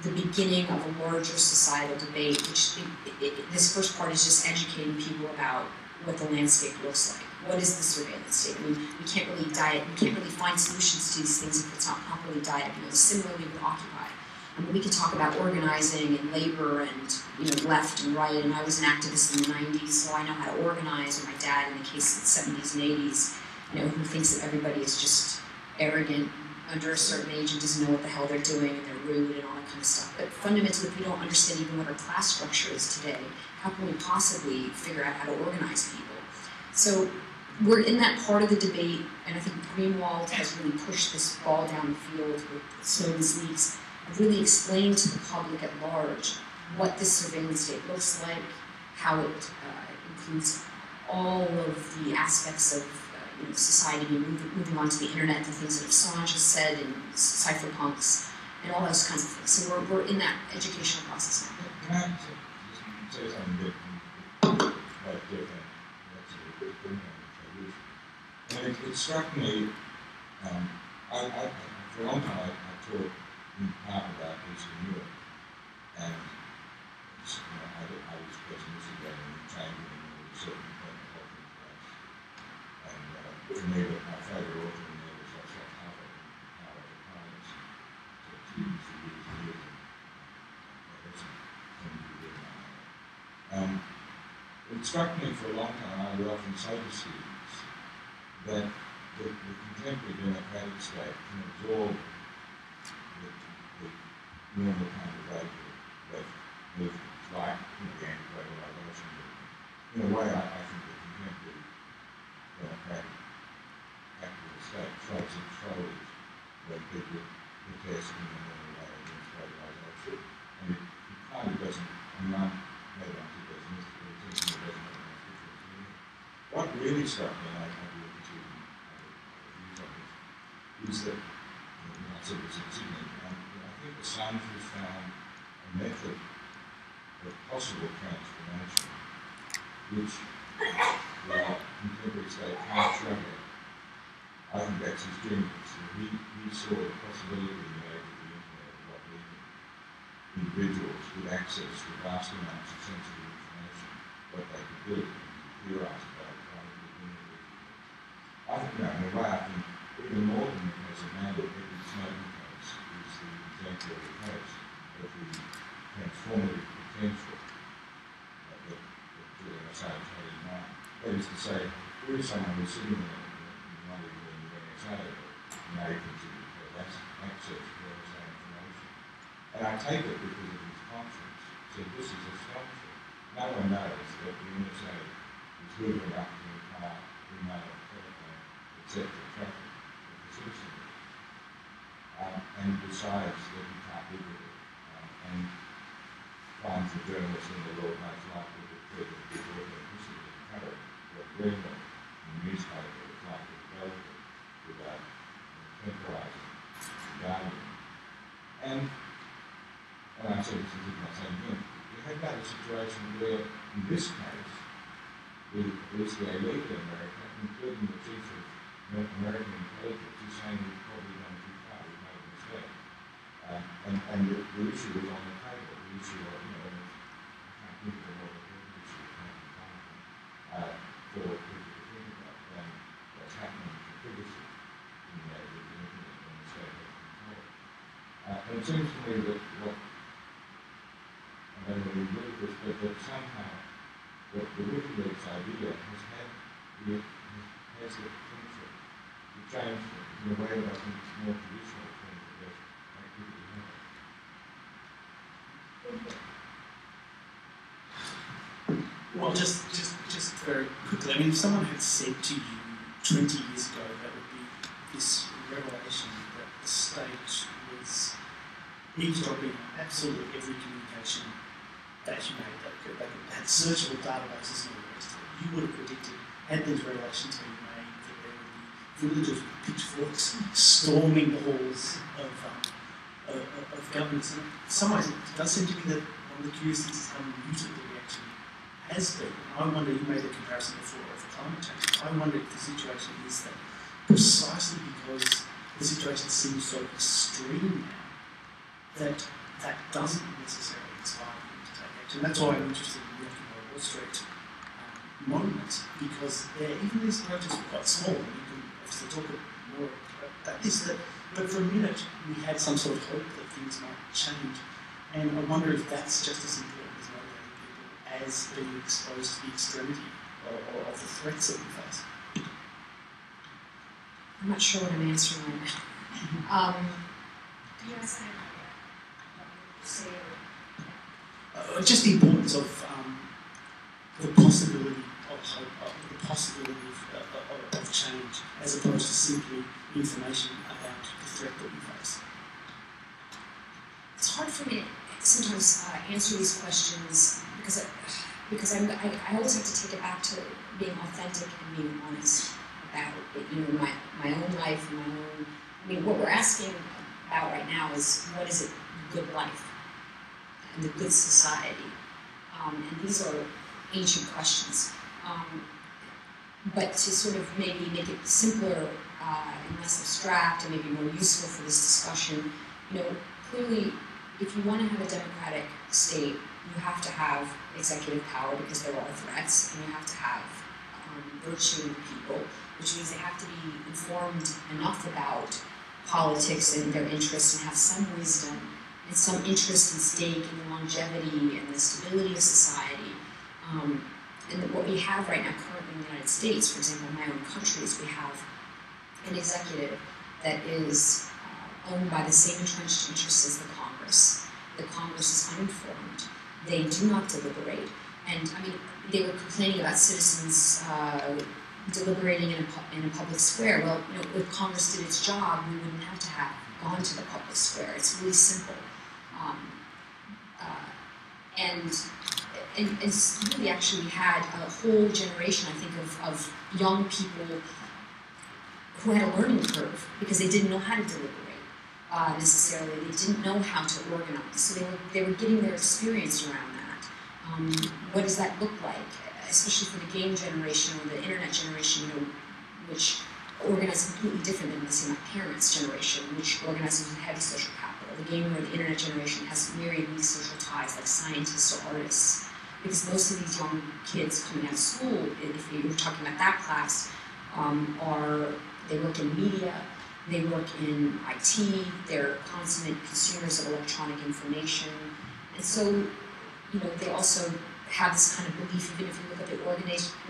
the beginning of a larger societal debate, which this first part is just educating people about what the landscape looks like. What is the surveillance state? We can't really find solutions to these things if it's not properly diagnosed. Similarly with Occupy. We could talk about organizing and labor and left and right, and I was an activist in the 90s, so I know how to organize, or my dad in the case of the 70s and 80s, who thinks that everybody is just arrogant under a certain age and doesn't know what the hell they're doing, and they're rude and all that kind of stuff. But fundamentally, if we don't understand even what our class structure is today, how can we possibly figure out how to organize people? So we're in that part of the debate, and I think Greenwald has really pushed this ball down the field with Snowden's leaks, and really explained to the public at large what this surveillance state looks like, how it includes all of the aspects of society moving on to the internet, the things that Assange has said, and cypherpunks, and all those kinds of things. So we're in that educational process now. Can I say something quite different? That's a good thing. And it struck me, for a long time I taught in part about Eastern Europe, and I was pessimistic about the change in a certain point of place. And for me, my favourite author in there was Oswald Harvard, Power of the Pilots. So it's years and years and years, and that's something to do now. It struck me for a long time, I would often say to students, that the contemporary democratic state can absorb the normal kind of left movements, like the anti-globalization movement. In a way, I think the contemporary democratic capitalist state shrugs its shoulders when people protest in a normal way against globalization. And it kind of doesn't, maybe I'm too pessimistic, but it seems to me it doesn't make much difference to me. What really struck me, and I agree with you, is that, I said this in Sydney, I think Assange has found a method of possible transformation which the contemporary state can't shrug at. I think that's his genius. He saw the possibility in the age of the internet of what we can, individuals with access to vast amounts of sensitive information, what they could do and theorise about it, trying to begin with. I think, in a way, I think even more than the case of Manne, the Snowden case is the exemplary case of the transformative potential that Julian Assange had in mind. That is to say, here is someone who's sitting there in London in the NSA, and they consider to have access to all the same information. And I take it because of his conscience, said this is astonishing. No one knows that the NSA is hoovering up the entire email, telephone, etc. traffic. And decides that he can't live with it, and finds the journalist in the law most likely to prove his authenticity and courage, or Greenwald in the newspaper is likely to go with it without temporising the Guardian. And I said this is my same thing. You have got a situation where, in this case, at least the elite in America, including the chief of American intelligence, is saying we've probably gone too far, we've made a mistake. And the issue is on the table. The issue of, I can't think of a more important issue for people to think about than what's happening to privacy in the age of the internet when the state has control. And it seems to me that I don't know whether you look at this, but that somehow the WikiLeaks idea has the potential to change things in a way that I think is more traditional from the best activity now. Well, just very quickly, I mean, if someone had said to you 20 years ago that would be this revelation that the state was eavesdropping on absolutely every communication that you made, that had searchable databases and all the rest of it, you would have predicted, had these revelations been made, that there would be villagers with pitchforks storming the halls of governments. And in some ways, it does seem to be that one of the curious things is how muted the reaction has been. I wonder, you made a comparison before of climate change. I wonder if the situation is that precisely because the situation seems so extreme now, that doesn't necessarily inspire people to take action. That's why I'm interested in the Occupy Wall Street moment, because even these protests were quite small, and you can obviously talk more about this, but for a minute we had some sort of hope that things might change. And I wonder if that's just as important as motivating people as being exposed to the extremity of the threats that we face. I'm not sure what I'm answering right now. Do you want to say just the importance of the possibility hope, the possibility of change, as opposed to simply information about the threat that we face? It's hard for me to sometimes answer these questions because I always have to take it back to being authentic and being honest about it, my own life and my own. I mean, what we're asking about right now is what is it good life and the good society, and these are ancient questions. But to sort of maybe make it simpler and less abstract and maybe more useful for this discussion, clearly, if you want to have a democratic state, you have to have executive power because there are threats, and you have to have virtue people, which means they have to be informed enough about politics and their interests and have some wisdom and some interest and stake in the longevity and the stability of society. And what we have right now currently in the United States, for example, in my own country, is we have an executive that is owned by the same entrenched interests as the Congress. The Congress is uninformed. They do not deliberate. And I mean, they were complaining about citizens deliberating in a public square. Well, if Congress did its job, we wouldn't have to have gone to the public square. It's really simple. And really actually had a whole generation, I think, of young people who had a learning curve because they didn't know how to deliberate necessarily. They didn't know how to organize. So they were getting their experience around that. What does that look like? Especially for the game generation or the internet generation, which organized completely different than, let's say, my parents' generation, which organizes with heavy social capital. The game or the internet generation has myriad weak social ties, like scientists or artists. Because most of these young kids coming out of school, if you're talking about that class, they work in media, they work in IT, they're consummate consumers of electronic information, and so, they also have this kind of belief, even if you look at the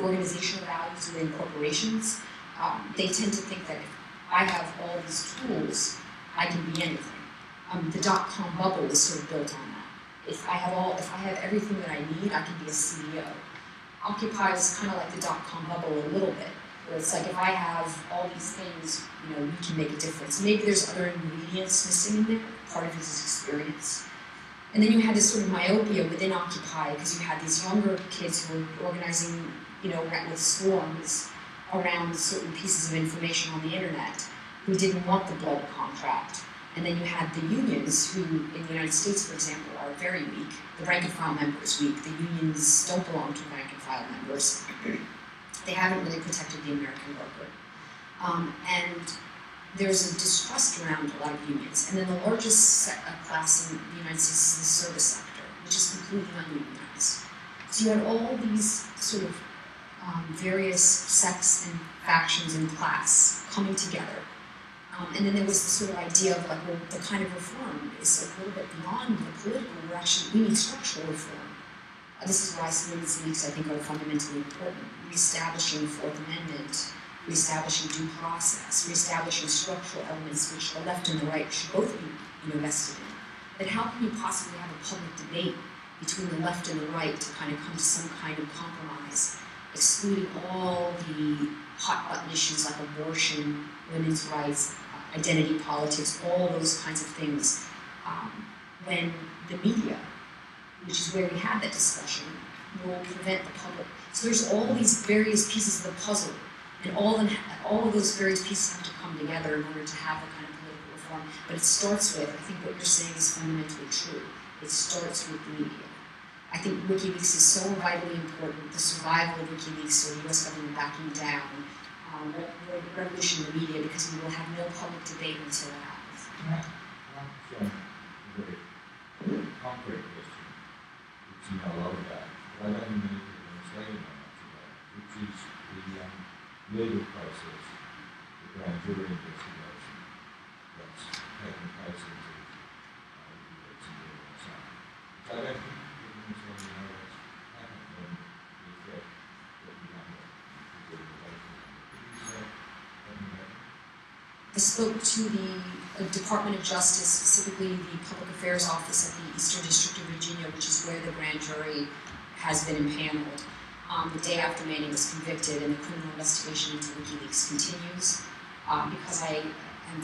organizational values within corporations, they tend to think that if I have all these tools, I can be anything. The dot-com bubble is sort of built on that. If I have everything that I need, I can be a CEO. Occupy is kind of like the dot-com bubble a little bit, where it's like if I have all these things, we can make a difference. Maybe there's other ingredients missing in there. Part of it is experience. And then you had this sort of myopia within Occupy because you had these younger kids who were organizing, with swarms around certain pieces of information on the internet who didn't want the blood contract. And then you had the unions who, in the United States, for example, are very weak. The rank and file member is weak. The unions don't belong to rank and file members. They haven't really protected the American worker. And there's a distrust around a lot of unions. And then the largest class in the United States is the service sector, which is completely ununionized. So you had all these sort of various sects and factions in class coming together. And then there was this sort of idea of like, well, the kind of reform is a little bit beyond the political. We need structural reform. This is why civilians leaks, I think, are fundamentally important. Reestablishing the Fourth Amendment, reestablishing due process, reestablishing structural elements which the left and the right should both be vested in. But how can you possibly have a public debate between the left and the right to kind of come to some kind of compromise, excluding all the hot button issues like abortion, women's rights, identity politics, all those kinds of things, when the media, which is where we had that discussion, will prevent the public. So there's all these various pieces of the puzzle, and all of those various pieces have to come together in order to have the kind of political reform. But it starts with, I think what you're saying is fundamentally true, it starts with the media. I think WikiLeaks is so vitally important, the survival of WikiLeaks or the US government backing down, the revolution in the media, because we will have no public debate until it happens. A very concrete question, which you know a lot about, but I don't think many people in Australia know much about, which is the legal process, the grand jury investigation that's taking place in the WikiLeaks and so on. So I don't think people in Australia know what's happened when the threat that we under is I spoke to the Department of Justice, specifically the Public Affairs Office at the Eastern District of Virginia, which is where the grand jury has been impaneled. the day after Manne was convicted, and the criminal investigation into WikiLeaks continues. Because I am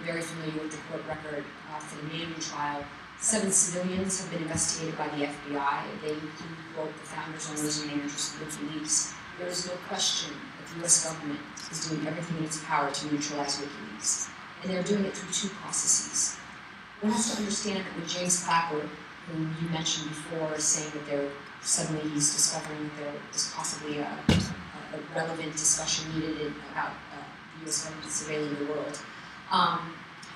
very familiar with the court record for the Manne trial, 7 civilians have been investigated by the FBI. They include both the founders, owners, and managers of WikiLeaks. There is no question that the US government is doing everything in its power to neutralize WikiLeaks. And they're doing it through 2 processes. One has to understand that when James Clapper, who you mentioned before, is saying that suddenly he's discovering that there is possibly a relevant discussion needed about the US government surveilling the world,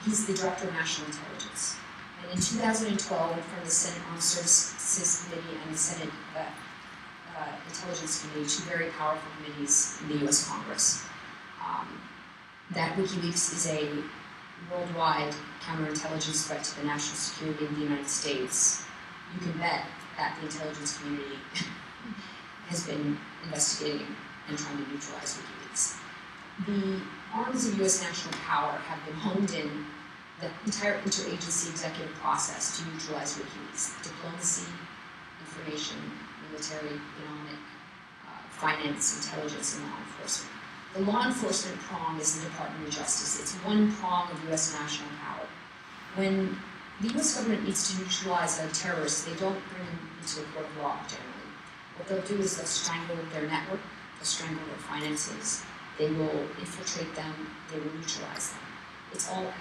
he's the Director of National Intelligence. And in 2012, in front of the Senate Armed Services Committee and the Senate Intelligence Committee, 2 very powerful committees in the US Congress, that WikiLeaks is a worldwide counterintelligence threat to the national security of the United States. You can bet that the intelligence community has been investigating and trying to neutralize WikiLeaks. The arms of US national power have been honed in the entire interagency executive process to neutralize WikiLeaks: diplomacy, information, military, economic, finance, intelligence, and law enforcement. The law enforcement prong is the Department of Justice. It's one prong of US national power. When the US government needs to neutralize a terrorist, they don't bring him into a court of law generally. What they'll do is they'll strangle their network, they'll strangle their finances, they will infiltrate them, they will neutralize them. It's all,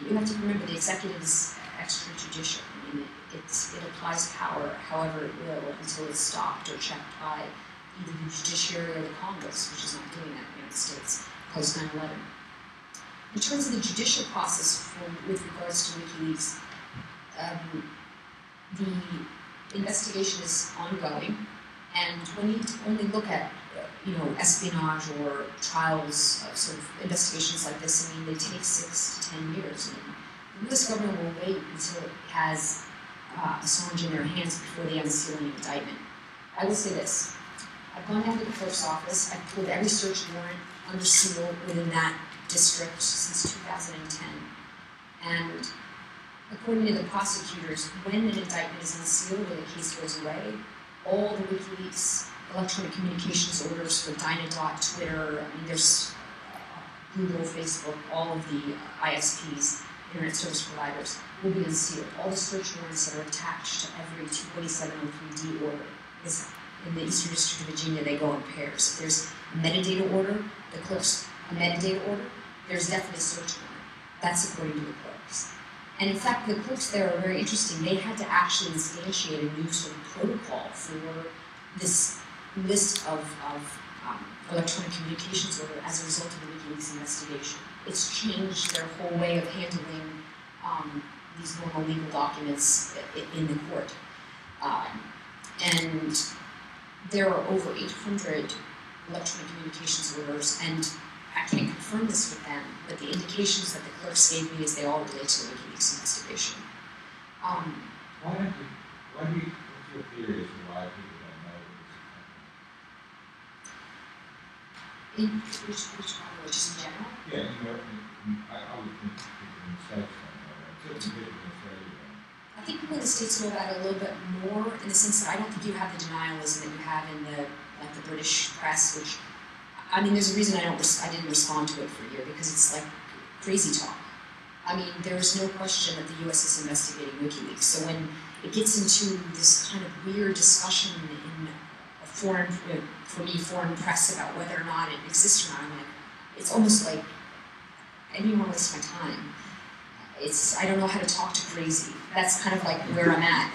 you have to remember the executive is extrajudicial. I mean, it applies power however it will until it's stopped or checked by either the judiciary or the Congress, which is not doing that in the United States, post 9/11. In terms of the judicial process with regards to WikiLeaks, the investigation is ongoing, and when you only look at espionage or trials, sort of investigations like this, I mean, they take 6 to 10 years. And the US government will wait until it has Assange in their hands before they unseal an indictment. I will say this. I've gone down to the clerk's office, I've pulled every search warrant under seal within that district since 2010. And according to the prosecutors, when an indictment is unsealed or the case goes away, all the WikiLeaks electronic communications orders for Dynadot, Twitter, I mean, there's Google, Facebook, all of the ISPs, Internet Service Providers, will be unsealed. All the search warrants that are attached to every 22703D order is in the Eastern District of Virginia, they go in pairs. If there's a metadata order, the clerk's a metadata order, there's definitely a search warrant. That's according to the clerks. And in fact, the clerks there are very interesting. They had to actually instantiate a new sort of protocol for this list of electronic communications order as a result of the WikiLeaks investigation. It's changed their whole way of handling these normal legal documents in the court. And there are over 800 electronic communications orders, and I can't confirm this with them, but the indications that the clerks gave me is they all relate to the WikiLeaks investigation. What's your theory as to why people don't know that this is happening? Just in general? Yeah, I would think people in the States don't know that. Certain people in Australia don't. I think people in the States know about it a little bit more, in the sense that I don't think you have the denialism that you have in the British press, which, I mean, there's a reason I didn't respond to it for a year, because it's like crazy talk. I mean, there's no question that the US is investigating WikiLeaks. So when it gets into this kind of weird discussion in a foreign press about whether or not it exists or not, I'm like, it's almost like, I didn't want to waste my time. I don't know how to talk to crazy. That's kind of like where I'm at.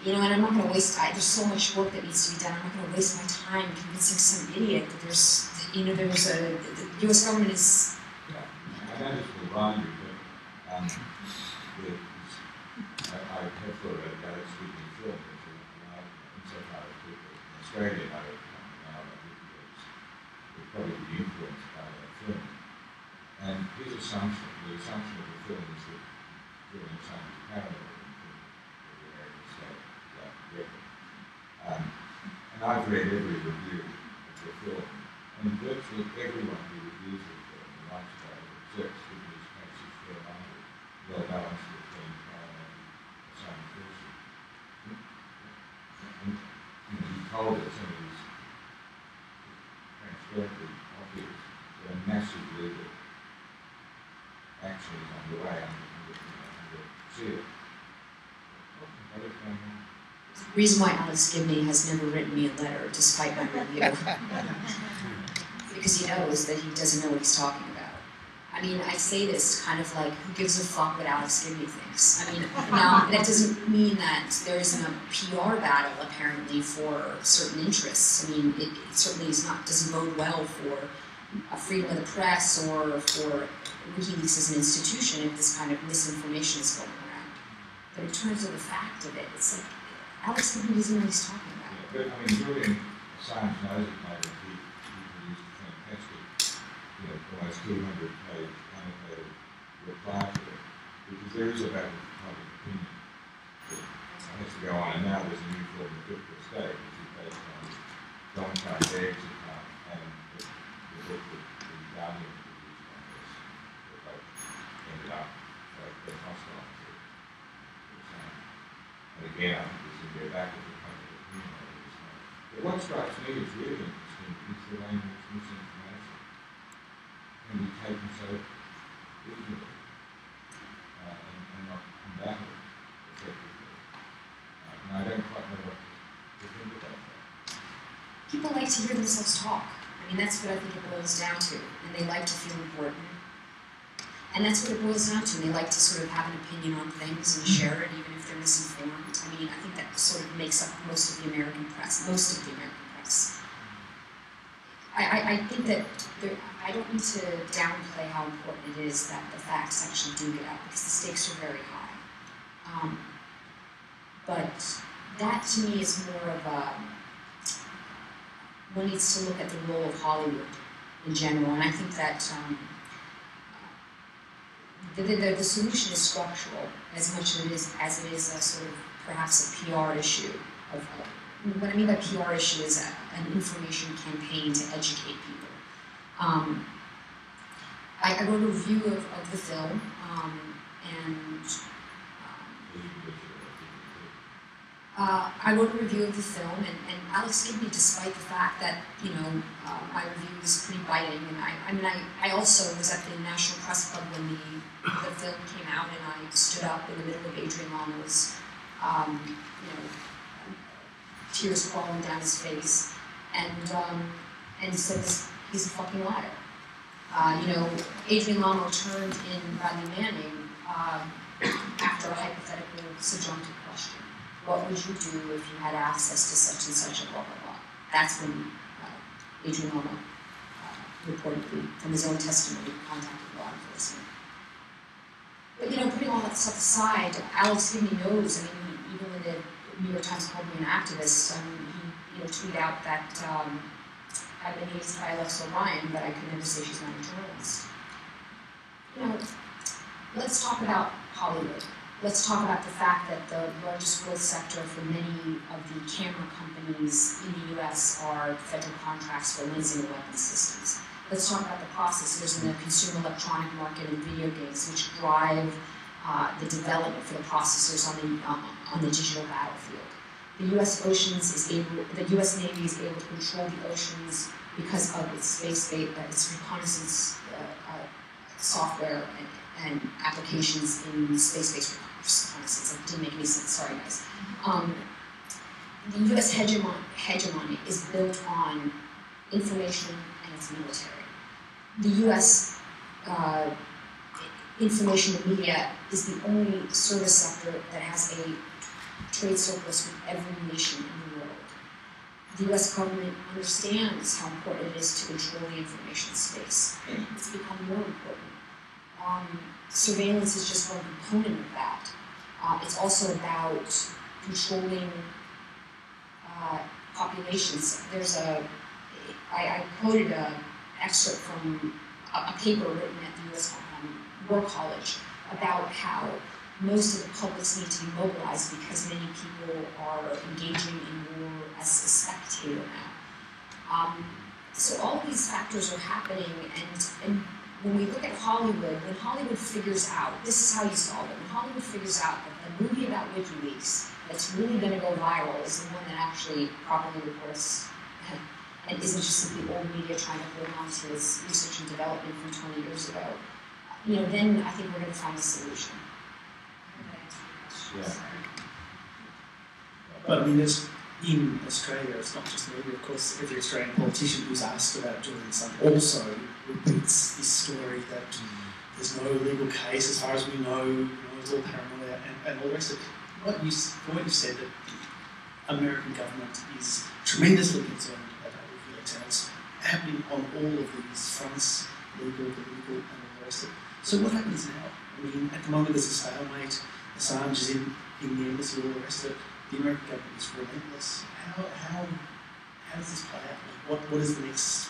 And I'm not going to waste time. There's so much work that needs to be done. I'm not going to waste my time convincing some idiot that the US government is... Yeah, and that is the wrong I have thought about that speaking film, which insofar as people in Australia know it now, would probably be influenced by that film. And his assumption, the assumption of the film is that filming something is parallel in the American state, like record. And I've read every review of the film, and virtually everyone who reviews the film likes about it, accepts that these cases fair-minded, well-balanced between parallel and the same person. And you told that some of these transparently obvious, there are massive legal actions underway under seal. What is going on? The reason why Alex Gibney has never written me a letter, despite my review, because he knows that he doesn't know what he's talking about. I mean, I say this kind of like, who gives a fuck what Alex Gibney thinks? I mean, now, that doesn't mean that there isn't a PR battle, apparently, for certain interests. I mean, it certainly is not, doesn't bode well for freedom of the press or for WikiLeaks as an institution if this kind of misinformation is going around. But in terms of the fact of it, it's like, Alex Gibney doesn't know what he's talking about. Yeah, but I mean, Julian Assange knows it, mate. He produced a fantastic, almost 200-page annotated reply to it, because there is a battle for public opinion that has to go on. And now there's a new form of critical state, which is based on Don Carter's account and the book that the Guardian produced on this, that both ended up being hostile to Assange. And again, I think this will be a battle for public opinion over this matter. But what strikes me as really interesting is the way in which misinformation can be taken so easily and not combated effectively. And I don't quite know what to think about that. People like to hear themselves talk. I mean, that's what I think it boils down to. And they like to feel important. And that's what it boils down to. They like to sort of have an opinion on things and share it, even if they're misinformed. I mean, I think that sort of makes up most of the American press. I think that I don't need to downplay how important it is that the facts actually do get out, because the stakes are very high. But that to me is more of a, one needs to look at the role of Hollywood in general, and I think that the solution is structural as much as it is a sort of perhaps a PR issue. What I mean by PR issue is an information campaign to educate people. I wrote a review of the film, I wrote a review of the film, and Alex Gibney, despite the fact that my review was pretty biting, and I also was at the National Press Club when the film came out, and I stood up in the middle of Adrian Lamo's, tears crawling down his face, and said he's a fucking liar. Adrian Lamo turned in Bradley Manning after a hypothetical subjunctive question. What would you do if you had access to such and such a blah, blah, blah? That's when Adrian Lamo reportedly, from his own testimony, contacted law enforcement. But, putting all that stuff aside, Alex Gibney knows, even when the New York Times called me an activist, he tweeted out that I've been hazed by Alex O'Brien, but I could never say she's not a journalist. Let's talk about Hollywood. Let's talk about the fact that the largest growth sector for many of the camera companies in the US are federal contracts for lensing of weapons systems. Let's talk about the processors in the consumer electronic market and video games, which drive the development for the processors on the digital battlefield. The U.S. Navy is able to control the oceans because of its its reconnaissance software and applications in space-based reconnaissance. That didn't make any sense. Sorry, guys. The U.S. hegemony is built on information and its military. The U.S. Information and media is the only service sector that has a trade surplus with every nation in the world. The U.S. government understands how important it is to control the information space. It's become more important. Surveillance is just one component of that. It's also about controlling populations. I quoted an excerpt from a paper written at the U.S. War College about how most of the publics need to be mobilized because many people are engaging in war as a spectator now. So all of these factors are happening, and when we look at Hollywood, when Hollywood figures out, this is how you solve it, when Hollywood figures out that the movie about WikiLeaks, that's really going to go viral is the one that actually properly reports and isn't just simply old media trying to hold on to its research and development from 20 years ago. Then I think we're going to find a solution. Yeah. But I mean, in Australia, it's not just media, of course, every Australian politician who's asked about doing something also repeats this story that there's no legal case as far as we know, it's all paranoia and all the rest of it. What you said, that the American government is tremendously concerned about WikiLeaks, and it's happening on all of these fronts, legal, political, and all the rest of it. So what happens now? I mean, at the moment there's a stalemate, Assange is in the embassy, all the rest of it. The American government is relentless. How does this play out? What is the next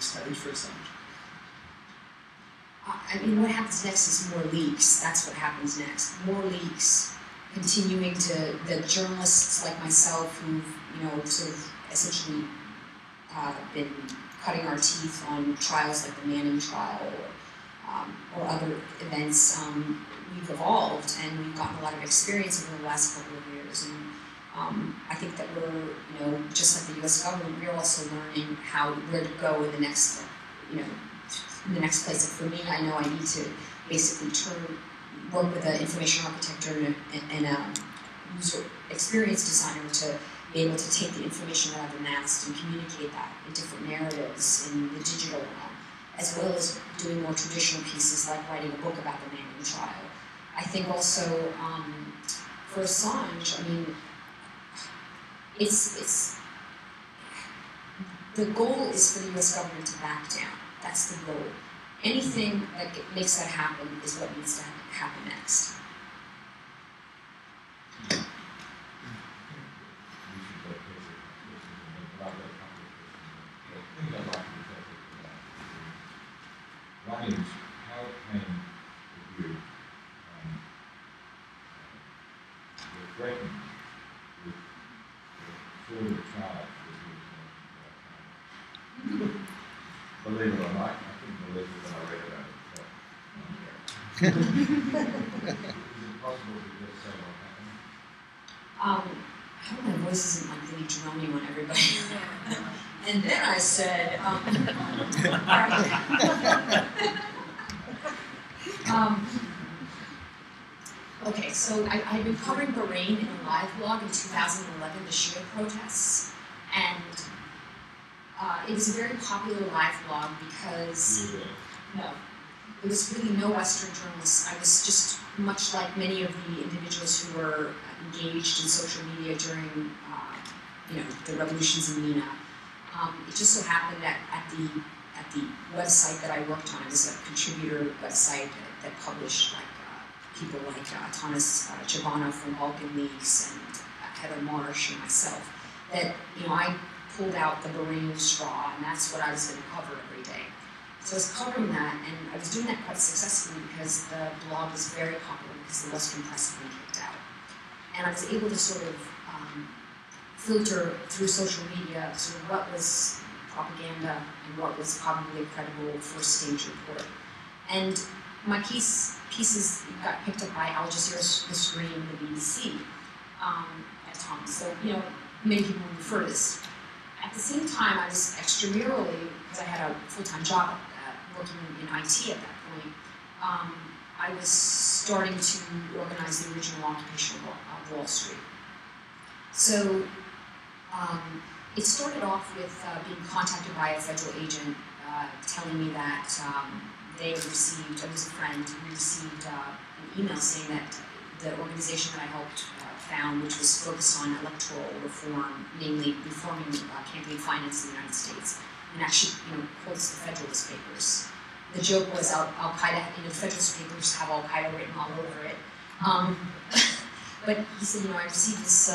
stage for Assange? I mean, what happens next is more leaks. That's what happens next. More leaks, continuing to the journalists like myself who've sort of essentially been cutting our teeth on trials like the Manning trial or other events. We've evolved and we've gotten a lot of experience over the last couple of years. And I think that we're, just like the U.S. government, we're also learning where to go in the next, in the next place. And for me, I know I need to basically work with an information architect and a user experience designer to be able to take the information that I've amassed and communicate that in different narratives in the digital realm, as well as doing more traditional pieces like writing a book about the Manning trial. I think also for Assange, I mean, it's the goal is for the U.S. government to back down. That's the goal. Anything that makes that happen is what needs to happen next. One is, how can you threatened with the sort of charge that was believe it or not, I couldn't believe it when I read about it. Is it possible to just say what happened? I hope my voice isn't like really droning on everybody. And then I said, okay, so I've been covering Bahrain in a live blog in 2011, the Shia protests, and it was a very popular live blog because, no, there was really no Western journalists. I was just much like many of the individuals who were engaged in social media during, the revolutions in MENA. It just so happened that at the website that I worked on, it was a contributor website that published people like Thomas Giovanna from Balkan Leaks and Heather Marsh and myself, that I pulled out the Bahrain straw, and that's what I was going to cover every day. So I was covering that, and I was doing that quite successfully because the blog was very popular because the Western press had been kicked out. And I was able to sort of filter through social media sort of what was propaganda and what was probably a credible first stage report. And my pieces got picked up by Al Jazeera, The Screen, and the BBC at times. So, many people refer to this. At the same time, I was extramurally, because I had a full-time job working in IT at that point, I was starting to organize the original occupation of Wall Street. So it started off with being contacted by a federal agent telling me that they received, I was a friend who received an email saying that the organization that I helped found, which was focused on electoral reform, namely reforming campaign finance in the United States, and actually, quotes the Federalist Papers. The joke was Al-Qaeda, the Federalist Papers have Al-Qaeda written all over it. But he said, I received this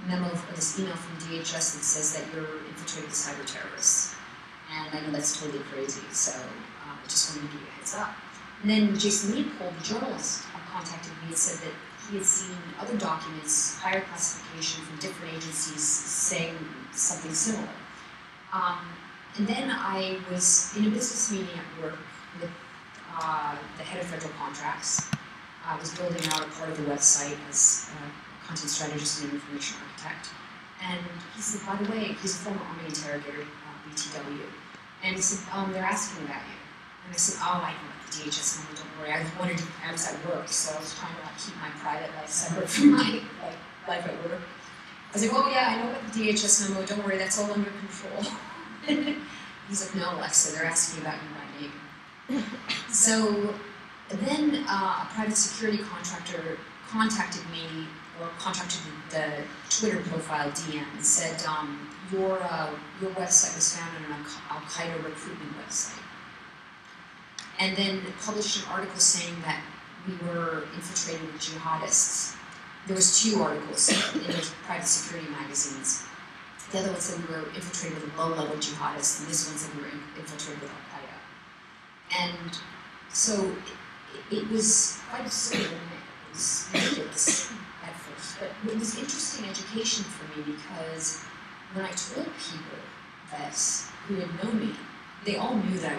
memo, or this email from DHS that says that you're infiltrating the cyber terrorists. And I know that's totally crazy, so I just wanted to give you a heads up. And then Jason Leopold, the journalist, contacted me and said that he had seen other documents, higher classification from different agencies saying something similar. And then I was in a business meeting at work with the head of federal contracts. I was building out a part of the website as a content strategist and information architect. And he said, by the way, he's a former Army interrogator, BTW, and he said, they're asking about you. And I said, oh, I know about the DHS memo, don't worry. I wondered if I was at work, so I was trying to keep my private life separate from my life at work. I was like, oh yeah, I know about the DHS memo, don't worry, that's all under control. He's like, no, Alexa, they're asking about you by name. So then a private security contractor contacted me, or contacted the Twitter profile DM and said, your website was found on an Al-Qaeda recruitment website. And then published an article saying that we were infiltrated with jihadists. There was 2 articles in those private security magazines. The other one said we were infiltrated with low-level jihadists, and this one said we were infiltrated with Al-Qaeda. And so it was quite absurd, and it was ridiculous at first. But it was interesting education for me because when I told people this, who had known me, they all knew that I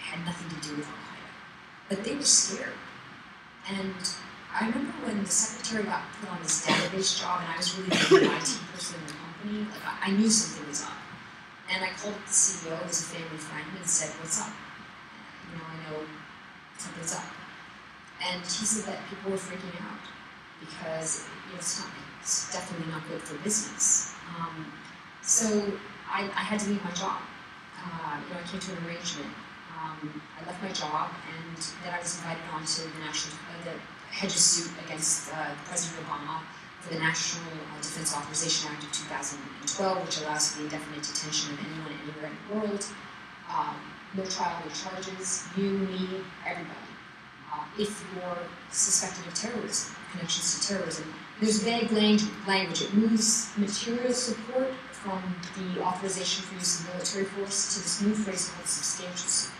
had nothing to do with Al-Qaeda. But they were scared. And I remember when the secretary got put on this database job, and I was really the IT person in the company, like I knew something was up. And I called the CEO, who was a family friend, and said, what's up? I know something's up. And he said that people were freaking out because it's definitely not good for business. So I had to leave my job. I came to an arrangement. I left my job, and then I was invited onto the hedges suit against President Obama for the National Defense Authorization Act of 2012, which allows for the indefinite detention of anyone anywhere in the world. No trial, no charges, you, me, everybody. If you're suspected of terrorism, connections to terrorism, there's vague language. It moves material support from the authorization for use of military force to this new phrase called substantial support.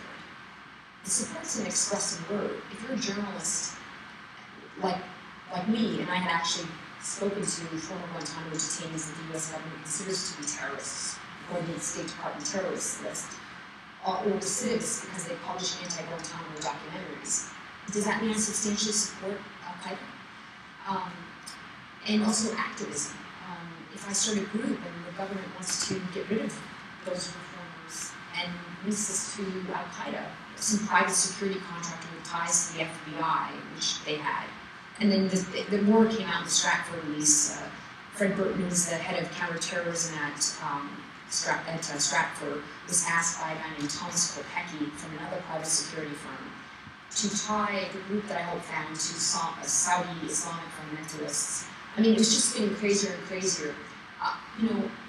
The support isn't expressed in word. If you're a journalist, like me, and I had actually spoken to former Guantanamo detainees that the U.S. government considers to be terrorists, or the State Department terrorist list, or recidivists because they publish anti-Guantanamo documentaries. Does that mean I substantially support Al-Qaeda? And also activism. If I start a group and the government wants to get rid of those reformers and lease us to Al-Qaeda, some private security contractor with ties to the FBI, which they had. And then the word came out in the Stratford release. Fred Burton, who's the head of counterterrorism at Stratford, was asked by a guy named Thomas Kopecki from another private security firm to tie the group that I helped found to Saudi Islamic fundamentalists. I mean, it was just getting crazier and crazier.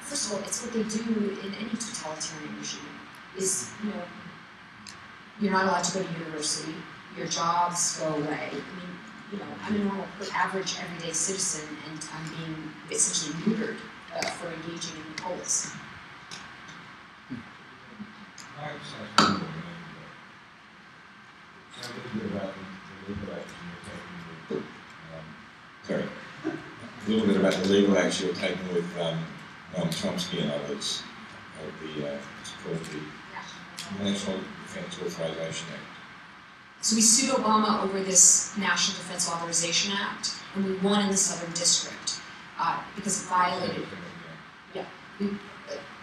First of all, it's what they do in any totalitarian regime. You're not allowed to go to university. Your jobs go away. I'm a normal, average, everyday citizen, and I'm being essentially neutered for engaging in the polls. A little bit about the legal action you're taking with Noam Chomsky and others of it's called the National Defense Authorization Act. So we sued Obama over this National Defense Authorization Act, and we won in the Southern District because it violated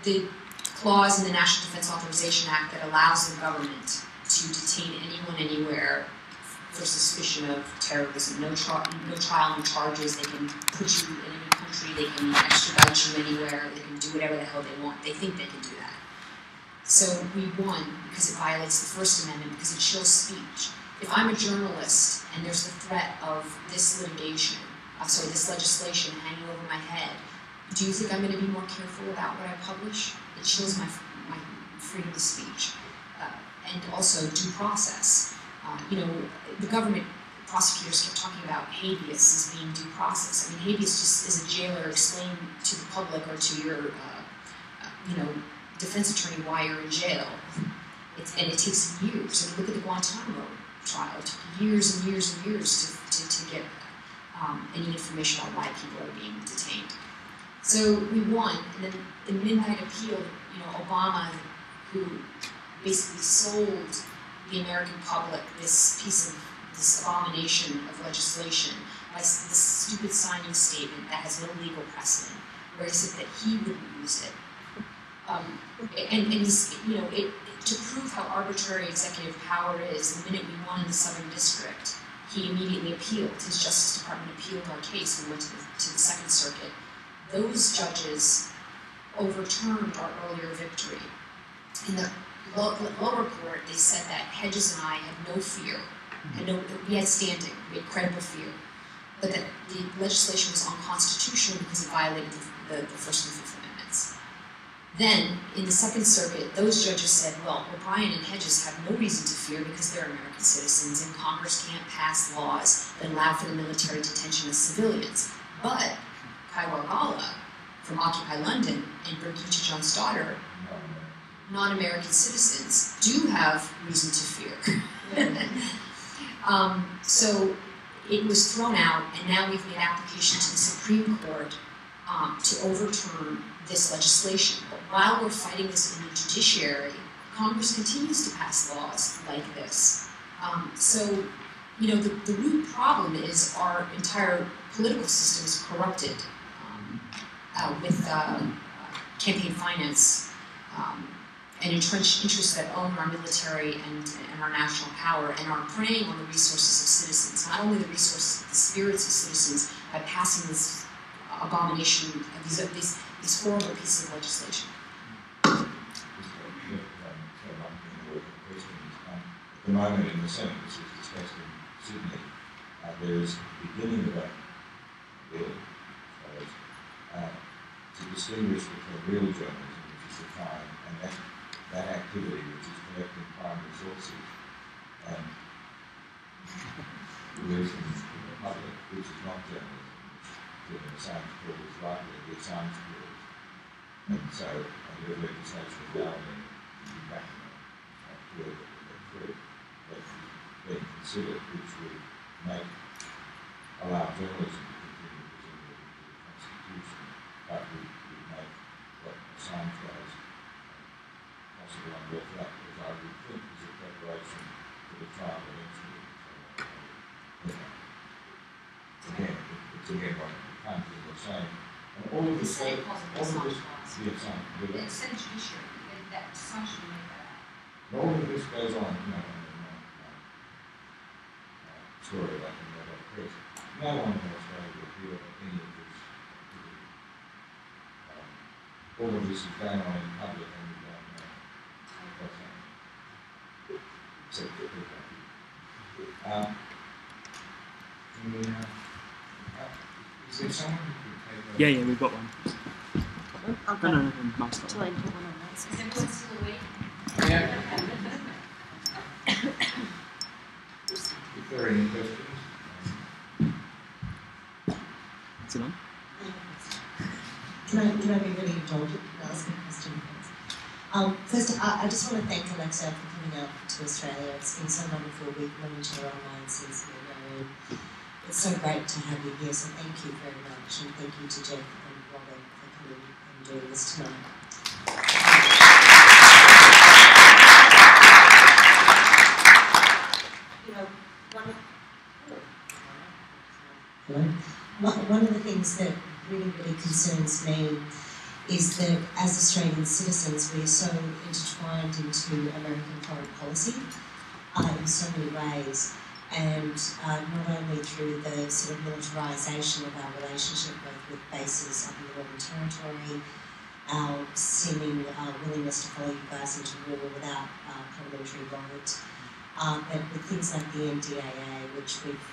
the clause in the National Defense Authorization Act that allows the government to detain anyone anywhere for suspicion of terrorism. No trial, no charges. They can put you in any country. They can extradite you anywhere. They can do whatever the hell they want. They think they can do that. So we won because it violates the First Amendment, because it chills speech. If I'm a journalist and there's the threat of this this legislation hanging over my head, do you think I'm going to be more careful about what I publish? It chills my freedom of speech. And also due process. The government prosecutors kept talking about habeas as being due process. I mean, habeas just is a jailer explaining to the public or to your, defense attorney why you're in jail. And it takes years. So look at the Guantanamo trial. It took years and years and years to get any information about why people are being detained. So we won, and then the midnight appeal, Obama, who basically sold the American public this abomination of legislation by this stupid signing statement that has no legal precedent, where he said that he wouldn't use it. And he's, to prove how arbitrary executive power is, the minute we won in the Southern District, he immediately appealed. His Justice Department appealed our case and went to the Second Circuit. Those judges overturned our earlier victory. In the lower court, they said that Hedges and I had no fear, we had standing, we had credible fear, but that the legislation was unconstitutional because it violated the First and Fifth Amendments. Then, in the Second Circuit, those judges said, well, O'Brien and Hedges have no reason to fear because they're American citizens and Congress can't pass laws that allow for the military detention of civilians. But Kaiwar Gala from Occupy London and Birgitta John's daughter, non-American citizens, do have reason to fear. So it was thrown out, and now we've made application to the Supreme Court to overturn this legislation. But while we're fighting this in the judiciary, Congress continues to pass laws like this. So, the root problem is our entire political system is corrupted with campaign finance and entrenched interests that own our military and our national power and are preying on the resources of citizens, not only the resources, but the spirits of citizens, by passing this abomination, these horrible pieces of legislation. At the moment in the Senate, this was discussed in Sydney, there is the beginning of a bill to distinguish between real journalism, which is defined, and that activity which is collecting primary sources and releasing to the public, which is not journalism, which the science clause is likely to be a science clause. And so under legislation is allowing the backing of through that is being considered, which would allow journalism to continue presumably to the Constitution, but would make what science does possible under that, as I would think is a preparation for the trial eventually. So, again, it's again what the country was saying. And all of this, Senate calls it the Assange clause. The Senate judiciary, that Assange should make that out. all of this goes on, story like in the press. No one in Australia will hear any of this. All of this is going on in public and we don't know what's happening. Except for people. Is there someone who could take Yeah, we've got one. Okay. No, Mike's got Till one. I put one on that. Is everyone still awake? Yeah. If there are any questions. Is it on? Can I be really indulgent and ask a question, please? First, I just want to thank Alexa for coming out to Australia. It's been so wonderful. We've known each other online since we were young. It's so great to have you here, so thank you very much. And thank you to Jeff and Robert for coming and doing this tonight. One of the things that really concerns me is that as Australian citizens we are so intertwined into American foreign policy in so many ways, and not only through the sort of militarisation of our relationship both with bases up in the Northern Territory, our seeming willingness to follow you guys into war without parliamentary vote, but with things like the NDAA, which we've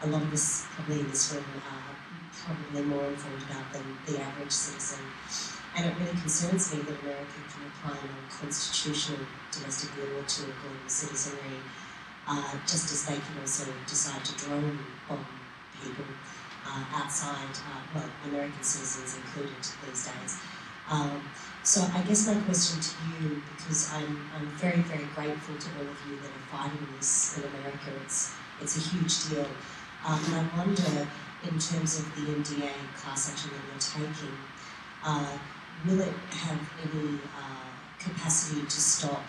a lot of us probably in this room are probably more informed about than the average citizen. And it really concerns me that America can apply non-constitutional domestic law to a global citizenry, just as they can also decide to drone bomb people outside, American citizens included these days. So I guess my question to you, because I'm very, very grateful to all of you that are fighting this in America, it's a huge deal. And I wonder, in terms of the NDA class action that you're taking, will it have any capacity to stop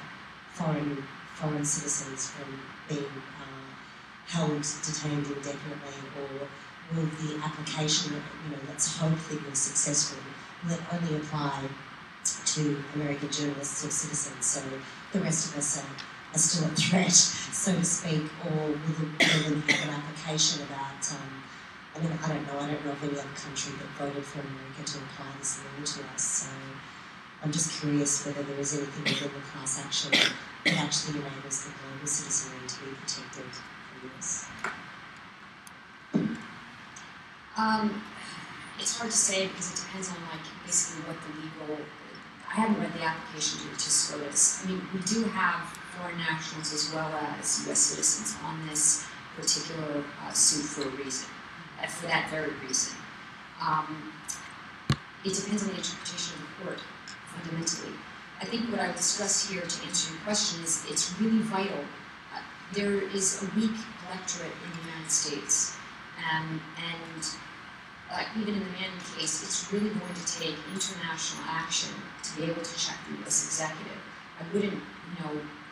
foreign citizens from being held, detained indefinitely, or will the application, let's hope that you're successful, will it only apply to American journalists or citizens, so the rest of us are still a threat, so to speak, or will you have an application about, I don't know of any other country that voted for America to apply this law to us, so I'm just curious whether there is anything within the class action that actually enables the global citizenry to be protected from this. It's hard to say because it depends on basically what the legal. I haven't read the application to SCOTUS. I mean, we do have foreign nationals as well as U.S. citizens on this particular suit for a reason, for that very reason. It depends on the interpretation of the court, fundamentally. I think what I would stress here to answer your question is it's really vital. There is a weak electorate in the United States, and even in the Manne case, it's really going to take international action to be able to check the U.S. executive. I wouldn't,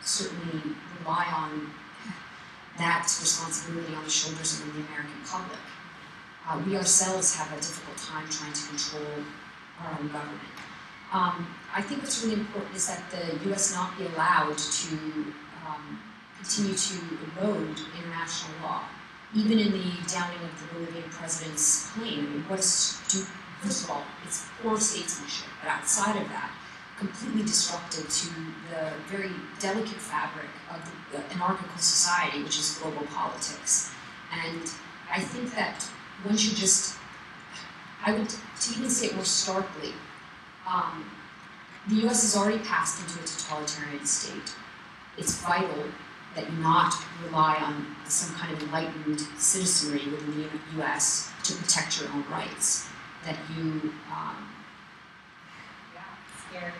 certainly rely on that responsibility on the shoulders of the American public. We ourselves have a difficult time trying to control our own government. I think what's really important is that the U.S. not be allowed to continue to erode international law. Even in the downing of the Bolivian president's claim, first of all, it's poor statesmanship, but outside of that, completely disruptive to the very delicate fabric of the anarchical society, which is global politics. And I think that one should to even say it more starkly, the U.S. has already passed into a totalitarian state. It's vital that you not rely on some kind of enlightened citizenry within the U.S. to protect your own rights. That you, Scary.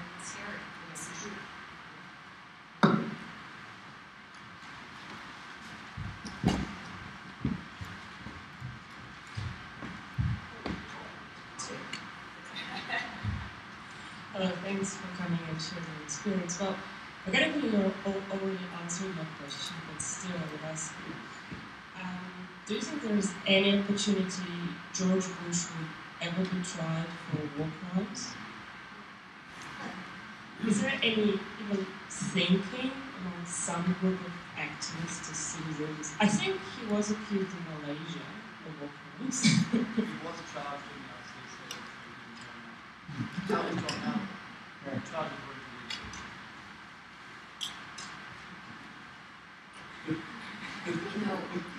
Yes, true. Hello, thanks for coming and sharing your experience. Well, I got to you're already answering my question, but still I would ask you. Do you think there is any opportunity George Bush would ever be tried for war crimes? Is there any even thinking among some group of activists or citizens? I think he was accused in Malaysia of war crimes. He was charged in the United States in China. How is John now? Charged with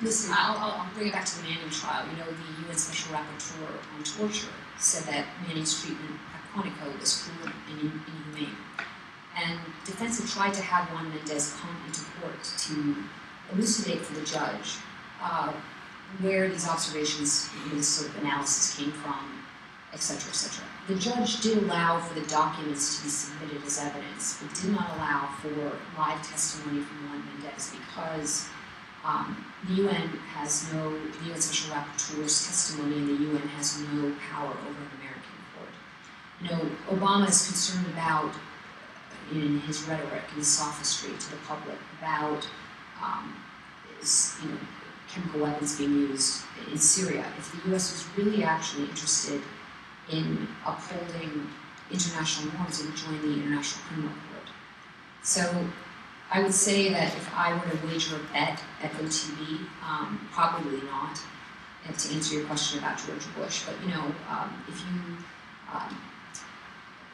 listen, I'll bring it back to the Manning trial. The UN Special Rapporteur on torture said that Manning's treatment at Quantico was cruel and inhumane. And defense had tried to have Juan Mendez come into court to elucidate for the judge where these observations, this sort of analysis came from, etc., etc. The judge did allow for the documents to be submitted as evidence, but did not allow for live testimony from Juan Mendez because the UN has the UN Special Rapporteur's testimony, and the UN has no power over an American court. Obama is concerned about, in his rhetoric and his sophistry to the public, about chemical weapons being used in Syria. If the US was really actually interested in upholding international norms, it would join the International Criminal Court. So I would say that if I were to wager a bet at OTB, probably not, to answer your question about George Bush. But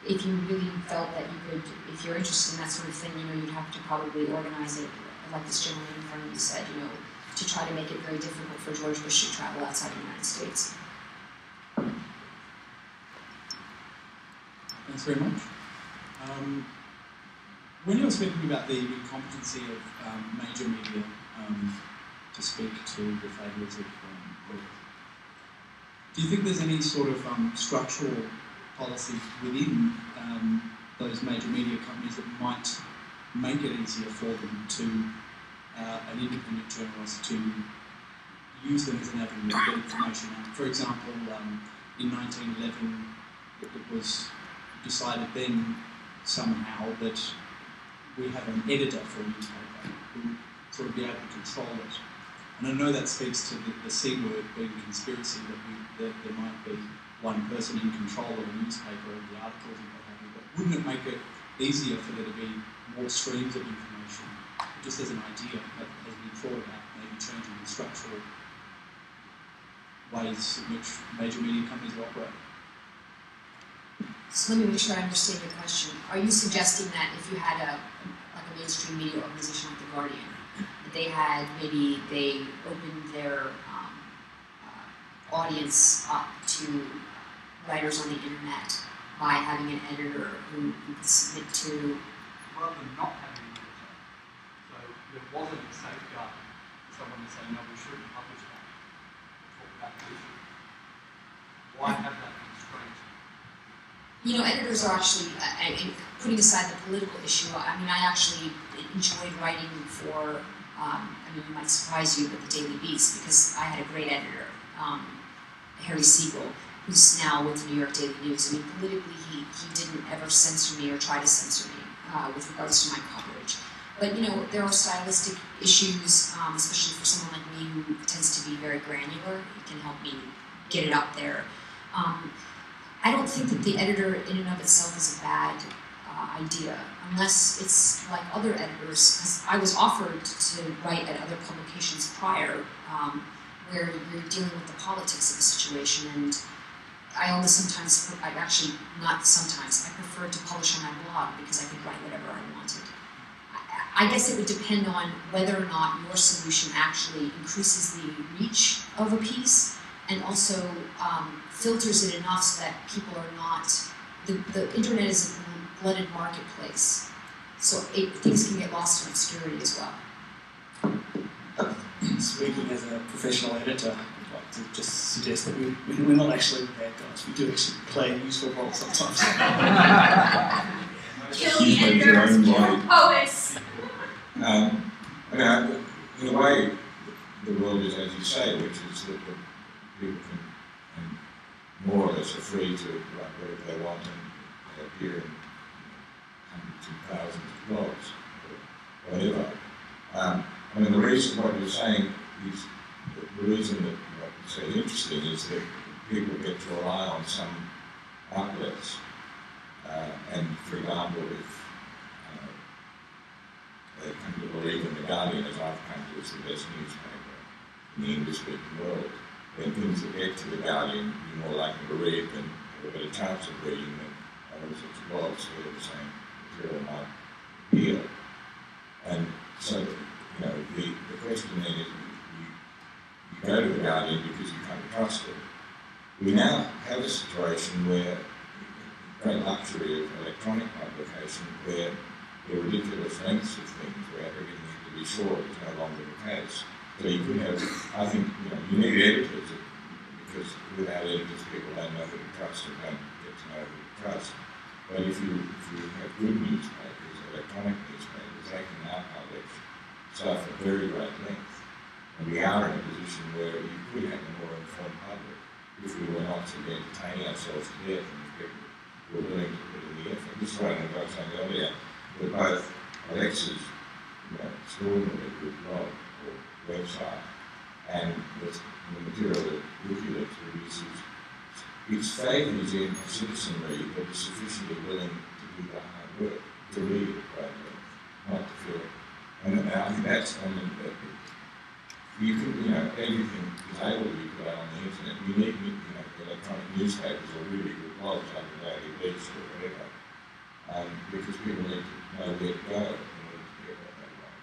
if you really felt that you could, if you're interested in that sort of thing, you'd have to probably organize it, like this gentleman in front of you said, to try to make it very difficult for George Bush to travel outside the United States. Thanks very much. When you were speaking about the incompetency of major media to speak to the failures of do you think there's any sort of structural policy within those major media companies that might make it easier for them to an independent journalist to use them as an avenue to get information out? For example, in 1911, it was decided then somehow that we have an editor for a newspaper who would sort of be able to control it. And I know that speaks to the C word being conspiracy, that there might be one person in control of a newspaper and the articles and what have you, but wouldn't it make it easier for there to be more streams of information? Just as an idea that has been thought about, maybe changing the structural ways in which major media companies are operating. So let me make sure I understand your question. Are you suggesting that if you had a mainstream media organization like The Guardian, that they opened their audience up to writers on the internet by having an editor who could submit to... Rather than not having an editor, so there wasn't a safeguard for someone to say, no, we shouldn't publish that, or talk about the issue. Why have that constraint? You know, editors are actually, putting aside the political issue, I mean, I actually enjoyed writing for, it might surprise you, but the Daily Beast, because I had a great editor, Harry Siegel, who's now with the New York Daily News. I mean, politically, he didn't ever censor me or try to censor me with regards to my coverage. But, you know, there are stylistic issues, especially for someone like me who tends to be very granular. It can help me get it up there. I don't think that the editor in and of itself is a bad idea, unless it's like other editors, because I was offered to write at other publications prior, where you're dealing with the politics of the situation, and I almost sometimes, I preferred to publish on my blog because I could write whatever I wanted. I guess it would depend on whether or not your solution actually increases the reach of a piece and also filters it enough so that people are not, the internet is a blooded marketplace, so things can get lost in obscurity as well. Speaking as a professional editor, I'd like to just suggest that we're not actually the bad guys. We do actually play a useful role sometimes. Kill the editors, kill poets! In a way, the world is as you say, which is that people can more or less are free to write whatever they want and they appear in hundreds and thousands of blogs or whatever. The reason what you're saying is, the reason that what you say is interesting is that people get to rely on some outlets. And for example, if they come to believe in The Guardian, as I've come to, as the best newspaper in the English-speaking world, then things that get to The Guardian, you're more likely to read than have a better chance of reading than other sorts of blogs where the same material might appear. And so, the question then is, you go to The Guardian because you can't trust it. We now have a situation where great luxury of electronic publication, where the ridiculous lengths of things, where everything has to be short, is no longer the case. So you could have, I think, you need editors, because without editors people don't know who to trust and don't get to know who to trust. But if you have good newspapers, electronic newspapers, they can now publish stuff at very great length. And we are in a position where you could have a more informed public if we were not sort of entertaining ourselves to death and if people were willing to put in the effort. Just like I was saying earlier, that both Alexa's extraordinarily good blog or website and the material that WikiLeaks produces, its favours in a citizenry that is sufficiently willing to do the hard work, to read it greatly, not to feel. And I think that's you can, everything is able to be put out on the internet. You need, electronic newspapers or really good blogs like the Daily Beast or whatever, because people need to know where to go in order to get what they want.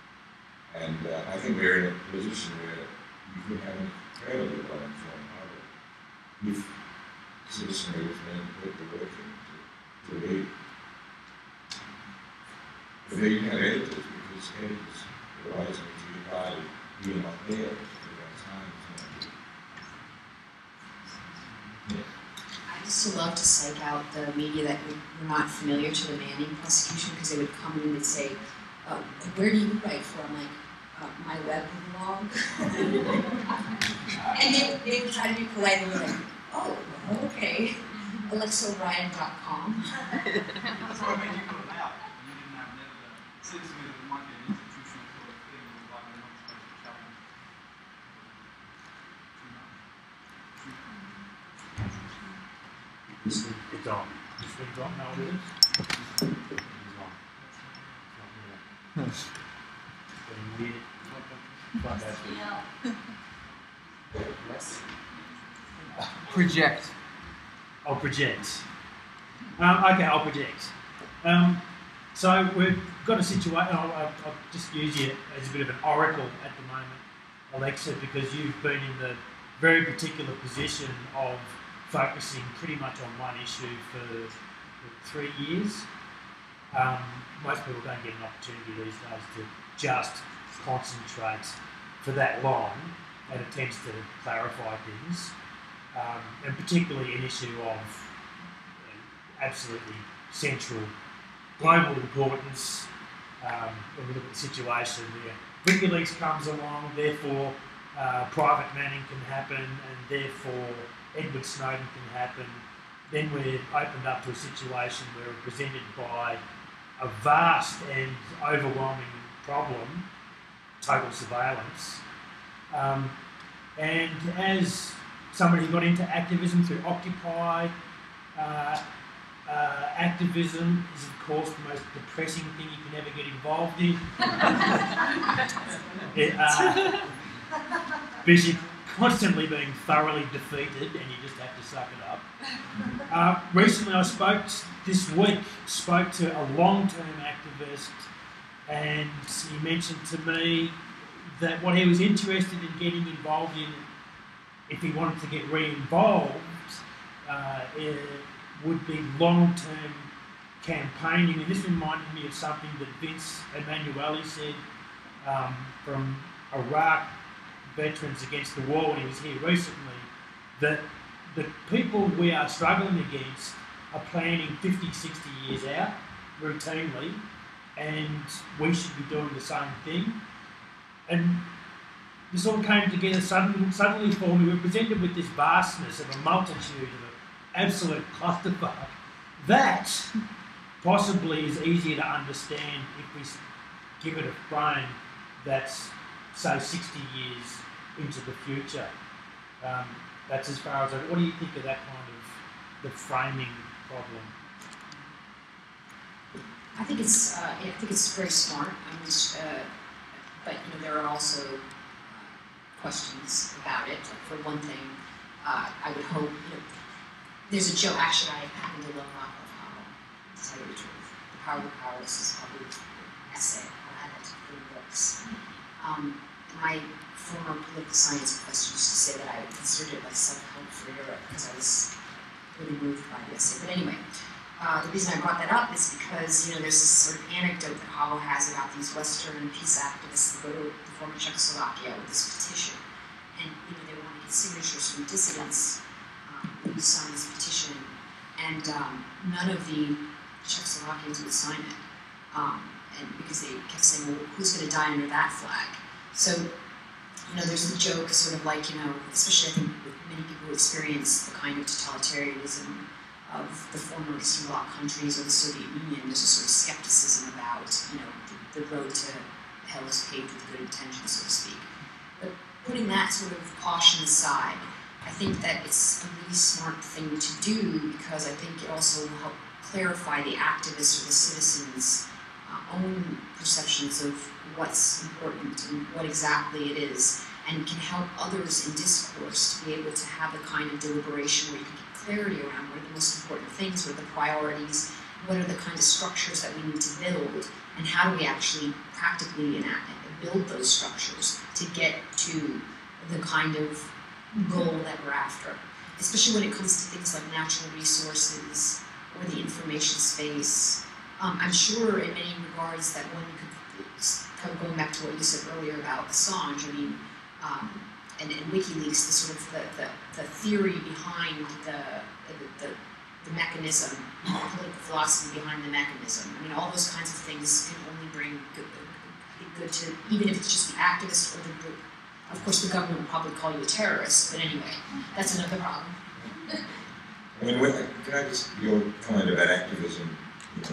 And I think we're in a position where you could have an incredibly well-informed public if citizenry was willing to put the work in to read. But then you have editors, because editors are the ways in which you divide it. You're not there at that time. I used to love to psych out the media that were not familiar to the Manning prosecution, because they would come in and say, where do you write for? I'm like, my web blog. And they would try to be polite and be like, oh, okay, AlexaO'Brien.com. That's what made you put it out. You didn't have never the citizenry that might be an institutional sort of thing, like they're not supposed to challenge. It's on. This thing's on, no, it is? It's on. It's getting weird. Project. I'll project. Okay, I'll project. So we've got a situation. I'll just use you as a bit of an oracle at the moment, Alexa, because you've been in the very particular position of focusing pretty much on one issue for 3 years. Most people don't get an opportunity these days to just concentrate for that long, and it tends to clarify things, and particularly an issue of absolutely central global importance. When we look at the situation where WikiLeaks comes along, therefore private manning can happen, and therefore Edward Snowden can happen. Then we're opened up to a situation where we're presented by a vast and overwhelming problem, total surveillance. And as somebody who got into activism through Occupy, activism is of course the most depressing thing you can ever get involved in. Because you're constantly being thoroughly defeated and you just have to suck it up. Recently this week spoke to a long-term activist, and he mentioned to me that what he was interested in getting involved in, if he wanted to get re-involved, would be long-term campaigning. And this reminded me of something that Vince Emanuele said from Iraq Veterans Against the War when he was here recently, that the people we are struggling against are planning 50, 60 years out routinely, and we should be doing the same thing. And this all came together suddenly for me. We're presented with this vastness of a multitude of an absolute clusterfuck that possibly is easier to understand if we give it a frame that's, say, 60 years into the future. That's as far as what do you think of that kind of the framing problem? I think it's very smart. But there are also questions about it. Like, for one thing, I would hope there's a joke. Actually, I happen to love Rocco Powell. To tell you the truth, The Power of the Powerless is probably an essay. I'll have it in books. My former political science professor used to say that I considered it like self-help for Europe because I was really moved by the essay. But anyway, the reason I brought that up is because there's this sort of anecdote that Havel has about these Western peace activists that go to the former Czechoslovakia with this petition, and they want to get signatures from dissidents who sign this petition, and none of the Czechoslovakians would sign it, and because they kept saying, well, who's going to die under that flag? So, there's the joke, sort of like, especially I think with many people who experience the kind of totalitarianism of the former Eastern Bloc countries or the Soviet Union, there's a sort of skepticism about, the road to hell is paved with good intentions, so to speak. But putting that sort of caution aside, I think that it's a really smart thing to do because I think it also will help clarify the activists or the citizens' own perceptions of what's important and what exactly it is, and can help others in discourse to be able to have a kind of deliberation where you can get clarity around what are the most important things, what are the priorities, what are the kind of structures that we need to build, and how do we actually practically enact and build those structures to get to the kind of goal that we're after. Especially when it comes to things like natural resources or the information space. I'm sure in many regards that one could, kind of going back to what you said earlier about Assange, and WikiLeaks, the sort of the theory behind the mechanism, the political philosophy behind the mechanism. All those kinds of things can only bring good to, even if it's just the activist or the group. Of course, the government will probably call you a terrorist, but anyway, that's another problem. Can I just, your comment about activism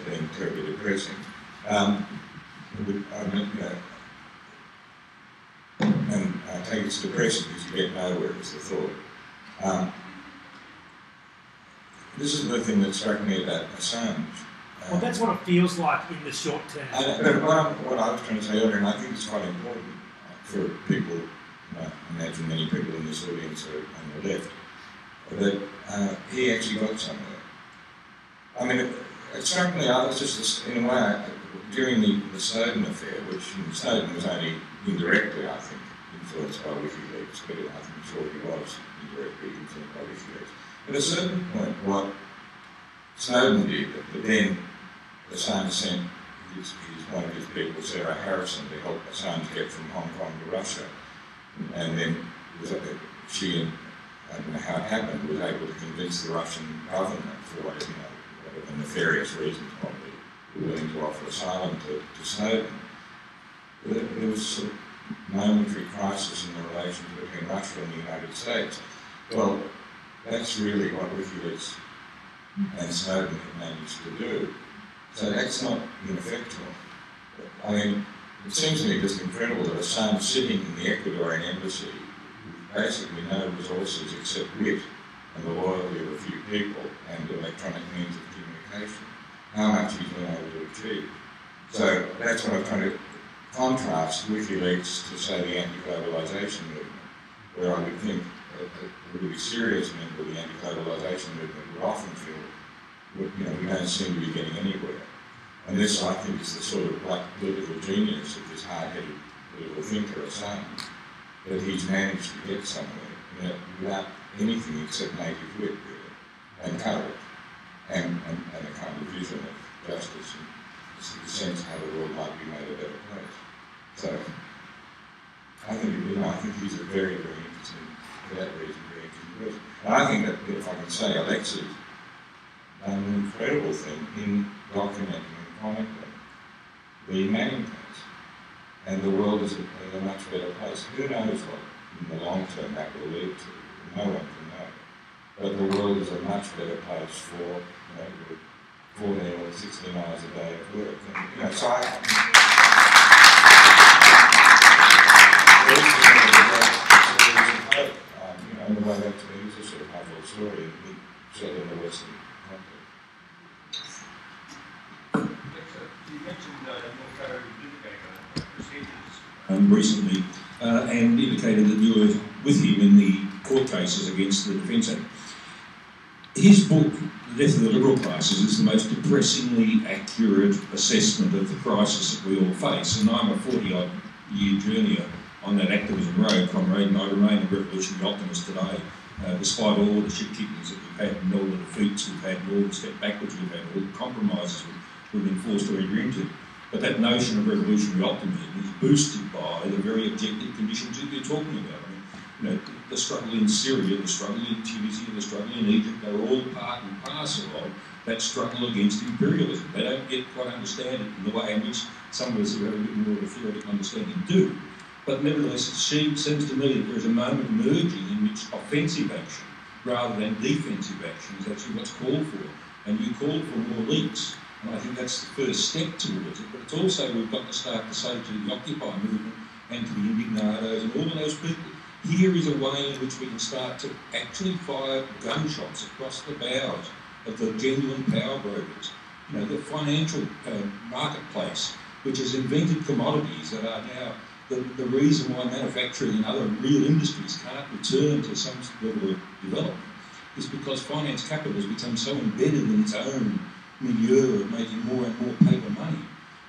being terribly depressing, and I take it's depressing because you get nowhere, is the thought. this is the thing that struck me about Assange. Well, that's what it feels like in the short term. But what I was trying to say earlier, and I think it's quite important for people, I imagine many people in this audience are on the left, that he actually got somewhere. I mean, it struck me, I was just, in a way, during the Snowden affair, which Snowden was only indirectly, I think, influenced by WikiLeaks, but I'm sure he was indirectly influenced by WikiLeaks. At a certain point, what Snowden did, but then Assange sent one of his people, Sarah Harrison, to help Assange get from Hong Kong to Russia. And then she, I don't know how it happened, was able to convince the Russian government, for whatever nefarious reasons probably, were willing to offer asylum to Snowden. There was sort of momentary crisis in the relations between Russia and the United States. Well, that's really what WikiLeaks and Snowden have managed to do. So that's not ineffectual. I mean, it seems to me just incredible that Assange sitting in the Ecuadorian embassy with basically no resources except wit and the loyalty of a few people and electronic means of communication, how much he's been able to achieve. So that's what I'm trying to contrast WikiLeaks to, say, the anti-globalisation movement, where I would think a really serious member of the anti-globalisation movement would often feel, we don't seem to be getting anywhere. And this, I think, is the sort of like political genius of this hard-headed political thinker, Assange, that he's managed to get somewhere, without anything except native wit, really, and courage, and a kind of vision of justice and the sense how the world might be made a better place. So, I think he's a very, very interesting, for that reason, very interesting person. And I think that, if I can say, Alexei's done an incredible thing in documenting and chronicling the Manning case. And the world is a much better place. Who knows what, in the long term, that will lead to? No one can know. But the world is a much better place for, 14 or 16 hours a day of work. And, so I in a way, that to me is a sort of novel story, certainly in the Western context. You mentioned military litigator procedures recently and indicated that you were with him in the court cases against the Defence Act. His book, The Death of the Liberal Classes, is the most depressingly accurate assessment of the crisis that we all face. And I'm a 40-odd year journey on that activism road, comrade, and I remain a revolutionary optimist today, despite all the shit kickings that we've had, and all the defeats we've had, and all the step backwards we've had, all the compromises we've been forced to enter into. But that notion of revolutionary optimism is boosted by the very objective conditions that you're talking about. I mean, the struggle in Syria, the struggle in Tunisia, the struggle in Egypt, they're all part and parcel of that struggle against imperialism. They don't yet quite understand it in the way in which some of us who have a bit more of a theoretical understanding do. But nevertheless, it seems to me that there is a moment emerging in which offensive action, rather than defensive action, is actually what's called for. And you called for more leaks. And I think that's the first step towards it. But it's also, we've got to start to say to the Occupy movement and to the Indignados and all of those people, here is a way in which we can start to actually fire gunshots across the bows of the genuine power brokers. The financial marketplace, which has invented commodities that are now the reason why manufacturing and other real industries can't return to some level of development is because finance capital has become so embedded in its own milieu of making more and more paper money.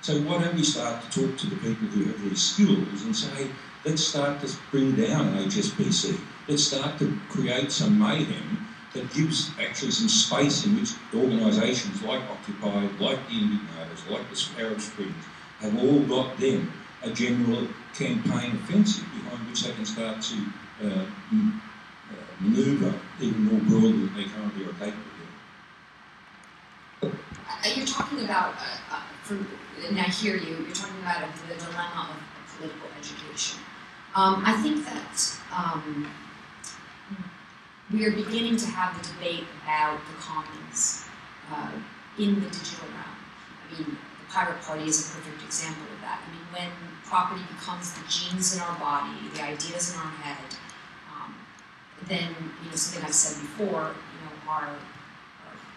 So why don't we start to talk to the people who have these skills and say, let's start to bring down HSBC. Let's start to create some mayhem that gives actually some space in which organisations like Occupy, like the Indignados, like the Arab Springs, have all got then a general campaign offensive behind which they can start to manoeuvre even more broadly than they currently are capable of. You're talking about, and I hear you, you're talking about the dilemma of political education. I think that we are beginning to have the debate about the commons in the digital realm. I mean, the Pirate Party is a perfect example of that. I mean, when property becomes the genes in our body, the ideas in our head, then, something I said before, our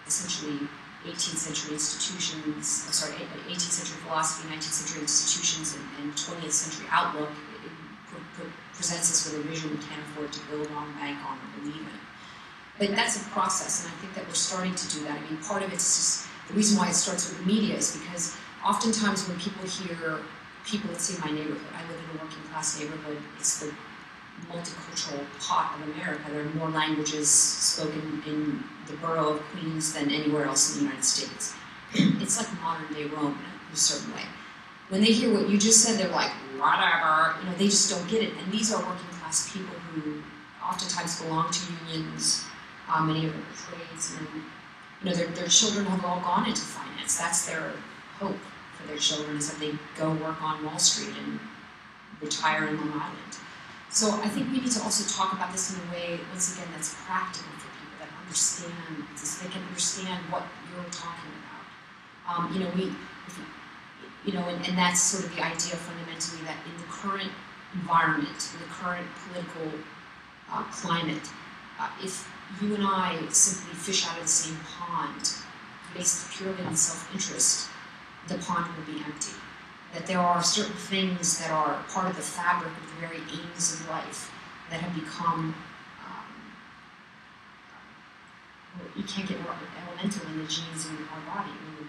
essentially 18th century institutions, 18th century philosophy, 19th century institutions, and 20th century outlook. It presents us with a vision we can't afford to build on, bank on, or believe in. But that's a process, and I think that we're starting to do that. I mean, part of it's just, the reason why it starts with the media is because oftentimes when people hear people, let's say my neighborhood, I live in a working class neighborhood, it's the multicultural pot of America. There are more languages spoken in the borough of Queens than anywhere else in the United States. It's like modern day Rome in a certain way. When they hear what you just said, they're like, whatever, they just don't get it. And these are working class people who oftentimes belong to unions, many of them are trades, and their children have all gone into finance. That's their hope for their children, is that they go work on Wall Street and retire in Long Island. So I think we need to also talk about this in a way, once again, that's practical for people that understand this, they can understand what you're talking about. And that's sort of the idea fundamentally that in the current environment, in the current political climate, if you and I simply fish out of the same pond based purely on self-interest, the pond will be empty. That there are certain things that are part of the fabric of the very aims of life that have become, you can't get more elemental in the genes in our body. I mean, when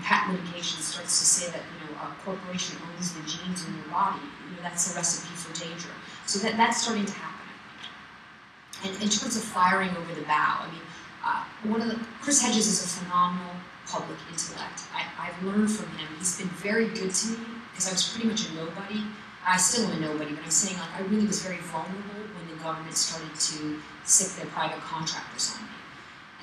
patent litigation starts to say that a corporation owns the genes in your body, that's a recipe for danger. So that's starting to happen, I think. And in terms of firing over the bow, I mean, Chris Hedges is a phenomenal public intellect. I've learned from him. He's been very good to me because I was pretty much a nobody. I still am a nobody, but I'm saying I really was very vulnerable when the government started to sic their private contractors on me.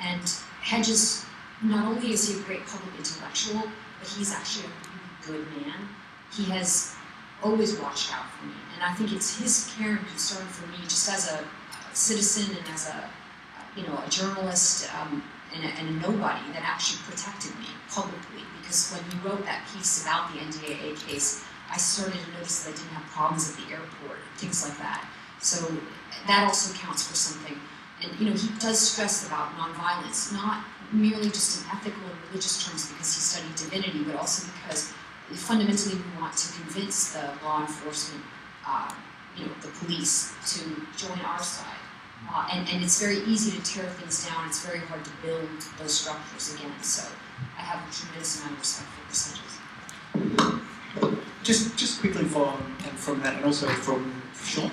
And Hedges, not only is he a great public intellectual, but he's actually a really good man. He has always watched out for me, and I think it's his care and concern for me, just as a citizen and as a journalist and a nobody, that actually protected me publicly. Because when he wrote that piece about the NDAA case, I started to notice that I didn't have problems at the airport, things like that. So that also counts for something. And he does stress about nonviolence, not merely just in ethical and religious terms because he studied divinity, but also because fundamentally we want to convince the law enforcement, the police, to join our side. And it's very easy to tear things down. It's very hard to build those structures again. So I have a tremendous amount of respect for Chris Hedges. Just quickly from that, and also from Sean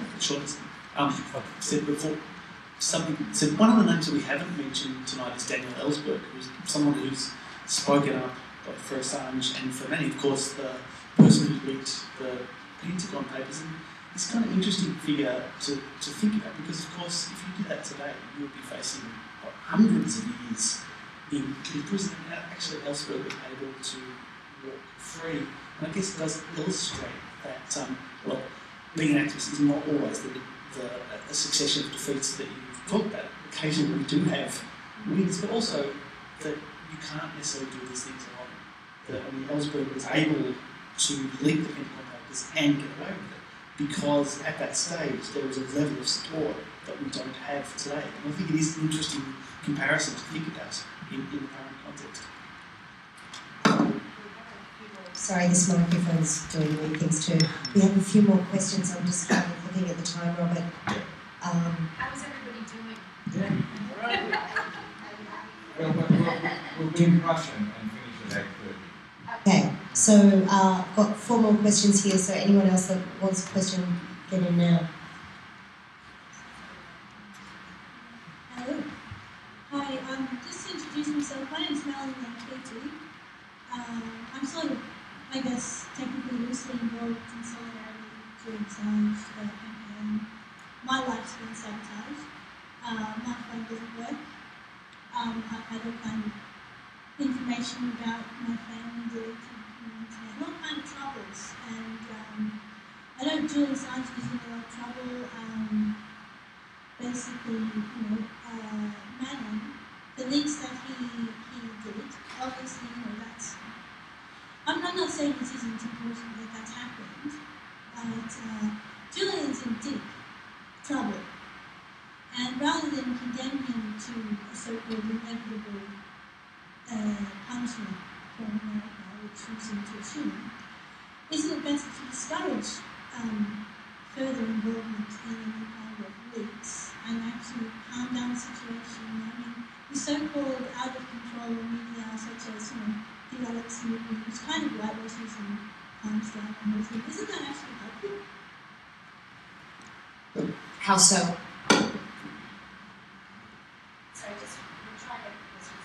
said before, one of the names that we haven't mentioned tonight is Daniel Ellsberg, who's someone who's spoken up both for Assange and for many, of course, the person who leaked the Pentagon papers. And it's kind of interesting figure to think about, because of course if you did that today, you would be facing hundreds of years in prison. And actually Ellsberg was able to walk free. And I guess it does illustrate that, being an activist is not always a succession of defeats that you've talked about. Occasionally we do have wins, but also that you can't necessarily do these things alone. Ellsberg was able to leak the Pentagon papers and get away with it, because at that stage there was a level of support that we don't have today. And I think it is an interesting comparison to think about in the current context. Sorry, this microphone's doing weird things too. We have a few more questions. I'm just looking at the time, Robert. How is everybody doing? We'll be in Russian and finish at 8:30. Okay, so got 4 more questions here. So anyone else that wants a question, get in now. Hello. Hi, just to introduce myself. My name's Melanie Katie. I'm sort of, I guess, technically loosely involved in solidarity during Assange campaign. My life's been sabotaged. My phone doesn't work. I've had all kind of information about my family deleted from the internet, all kind of troubles. And I know Julian Assange is in a lot of trouble. Basically, Manne, the leaks that he did, obviously, that's. I'm not saying this isn't important that that's happened, but Julian's in deep trouble. And rather than condemn him to a so-called inevitable punishment from America, which we seem to assume, isn't it better to discourage further involvement in any kind of leaks and actually calm down the situation? I mean, the so-called out-of-control media, such as the Alex movement, which kind of whitewashes and calms down the whole thing, isn't that actually helpful? How so? Sorry, we'll try to this was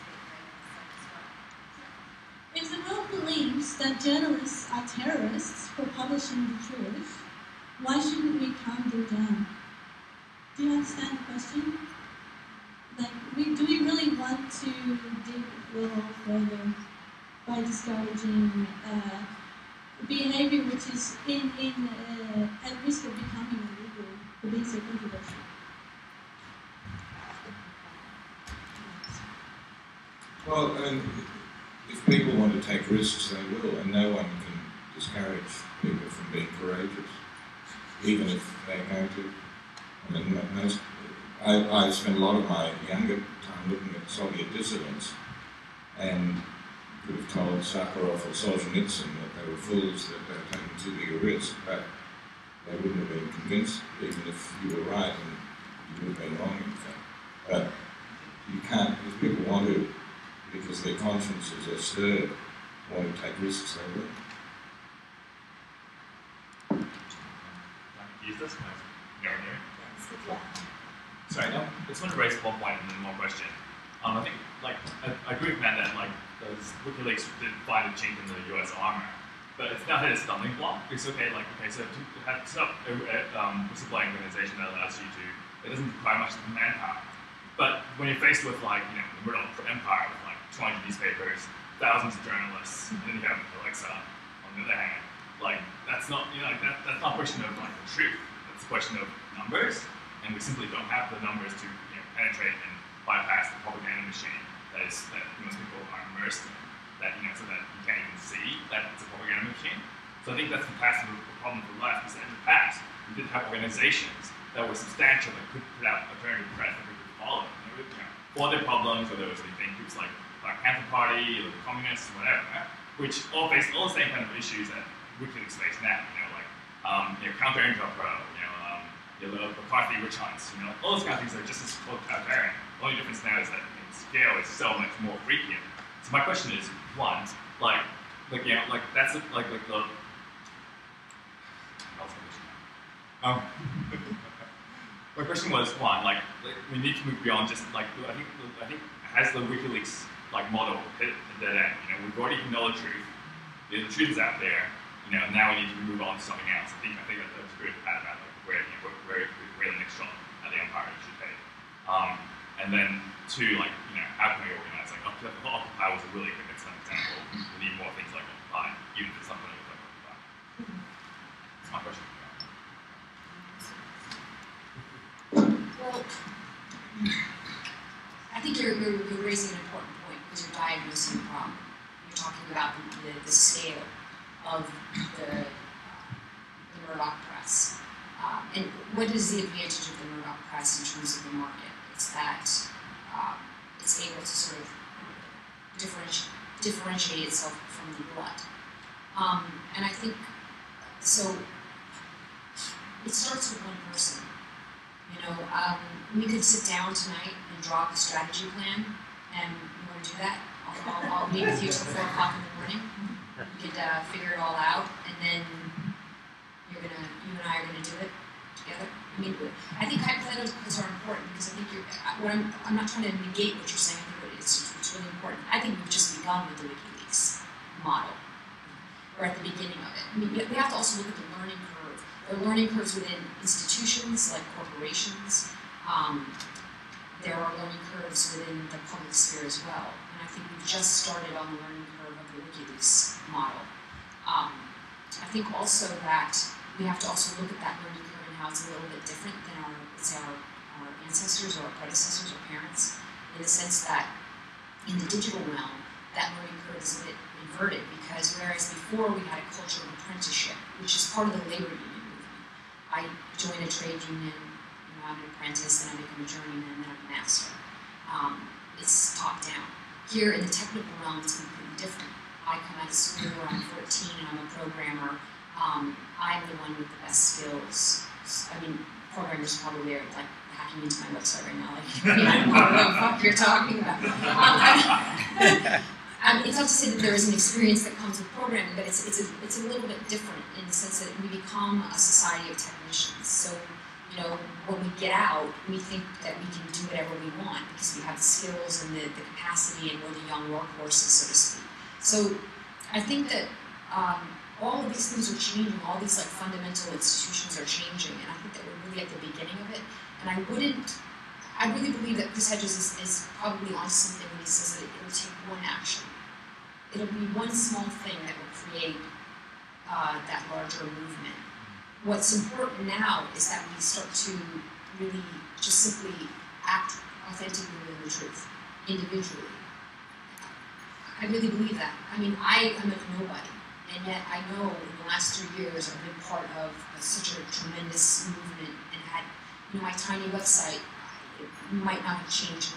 a If the world believes that journalists are terrorists for publishing the truth, why shouldn't we calm them down? Do you understand the question? Like, do we really want to dig the hole further by discouraging behaviour which is at risk of becoming illegal for being so controversial? Well, if people want to take risks, they will, and no one can discourage people from being courageous, even if they're going to. I mean, I spent a lot of my younger time looking at Soviet dissidents, and could have told Sakharov or Solzhenitsyn that they were fools, that they were taking too big a risk, but they wouldn't have been convinced, even if you were right and you would have been wrong, in fact. But you can't, if people want to, because their consciences are stirred, want to take risks, they will. Use this? Sorry, no, I just want to raise one point and then one question. I think, I agree with Matt that, those WikiLeaks did find a chink in the US armor, but it's not hit a stumbling block. It's okay, so to have set up a whistleblowing organization that allows you to, it doesn't require much manpower. But when you're faced with, the Murdoch empire, with 200 newspapers, thousands of journalists, and then you have Alexa on the other hand, that's not, that's not a question of, the truth. That's a question of numbers, and we simply don't have the numbers to, penetrate and bypass the propaganda machine that most people are immersed in, so that you can't even see that it's a propaganda machine. So I think that's the past of the problem for life, because in the past, we did have organizations that were substantial, that could put out alternative press that we could follow. There were, for their problems, whether it was groups like Black Panther Party, or the communists, whatever, which all face all the same kind of issues that WikiLeaks face now, counter Pro, the McCarthy witch hunts, all those kind of things are just as totalitarian. The only difference now is that the scale is so much more freakier. So my question is, one, that's that's the my question was one, we need to move beyond just I think has the WikiLeaks model hit a dead end? We've already know the truth. The truth is out there. Now we need to move on to something else. I think that's good about where the next shot at the empire should take. And then two, how can we organize? Occupy was a really good example. We need more things like Occupy, even if it's something like Occupy. That's my question. Well, I think you're raising an important point because you're diagnosing the problem. You're talking about the scale of the Murdoch press. And what is the advantage of the Murdoch press in terms of the market? It's that it's able to sort of differentiate itself from the blood. And I think, so it starts with one person. We could sit down tonight and draw up a strategy plan, and you want to do that? I'll meet with you till 4 o'clock in the morning. We could figure it all out, and then you and I are gonna do it together. I think hypotheticals are important because I think I'm not trying to negate what you're saying, but it's really important. I think we've just begun with the WikiLeaks model. We're at the beginning of it. We have to also look at the learning curve. There are learning curves within institutions like corporations. There are learning curves within the public sphere as well. And I think we've just started on the learning curve of the WikiLeaks model. I think also that we have to also look at that learning curve and how it's a little bit different than our ancestors or our predecessors or parents, in the sense that in the digital realm, that learning curve is a bit inverted, because whereas before we had a culture of apprenticeship, which is part of the labor union movement. I join a trade union, I'm an apprentice, then I become a journeyman, then I'm a master. it's top down. Here in the technical realm, it's completely different. I come out of school where I'm 14 and I'm a programmer. I'm the one with the best skills. I mean, programmers probably are like hacking into my website right now, like, I don't know what the fuck you're talking about. It's not to say that there is an experience that comes with programming, but it's a little bit different in the sense that we become a society of technicians. So, when we get out, we think that we can do whatever we want because we have the skills and the capacity and we're the young workhorses, so to speak. So I think that all of these things are changing, all these like fundamental institutions are changing, and I think that we're really at the beginning of it. And I really believe that Chris Hedges is probably on something when he says that it'll take one action. It'll be one small thing that will create that larger movement. What's important now is that we start to really just simply act authentically in the truth, individually. I really believe that. I mean, I am a nobody, and yet I know in the last 3 years I've been part of such a tremendous movement and had, my tiny website, it might not have changed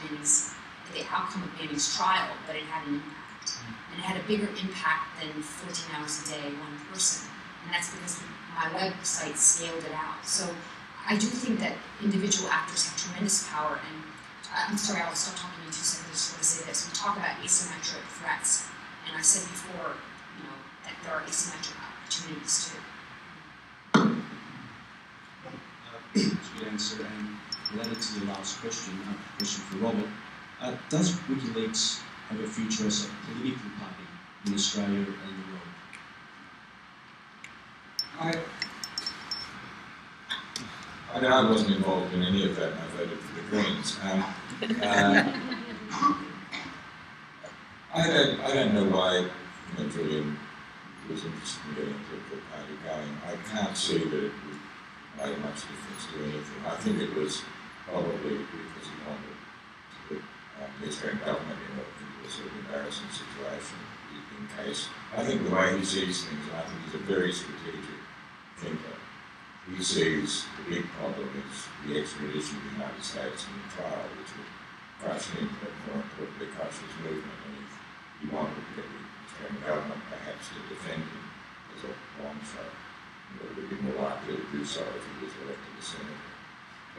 the outcome of Manny's trial, but it had an impact. And it had a bigger impact than 14 hours a day, one person. And that's because my website scaled it out. So I do think that individual actors have tremendous power, and I'm sorry, I'll stop talking in 2 seconds, I just want to say this. We talk about asymmetric threats, and I said before, that there are asymmetric opportunities too. That's a good answer, and related to the last question, a question for Robert. Does WikiLeaks have a future as a political party in Australia and the world? I wasn't involved in any of that, and I voted for the Greens. I don't know why Julian was interested in getting a political party going. I can't see that it would make much difference to anything. I think it was probably because he wanted to put the Australian government in a sort of embarrassing situation in case. I think the way he sees things, and I think he's a very strategic thinker. He sees the big problem is the extradition of the United States in the trial, which would crush him, but more importantly crush his movement. And if he wanted to get the Australian government perhaps to defend him as a long shot, it would be more likely to do so if he was elected a senator.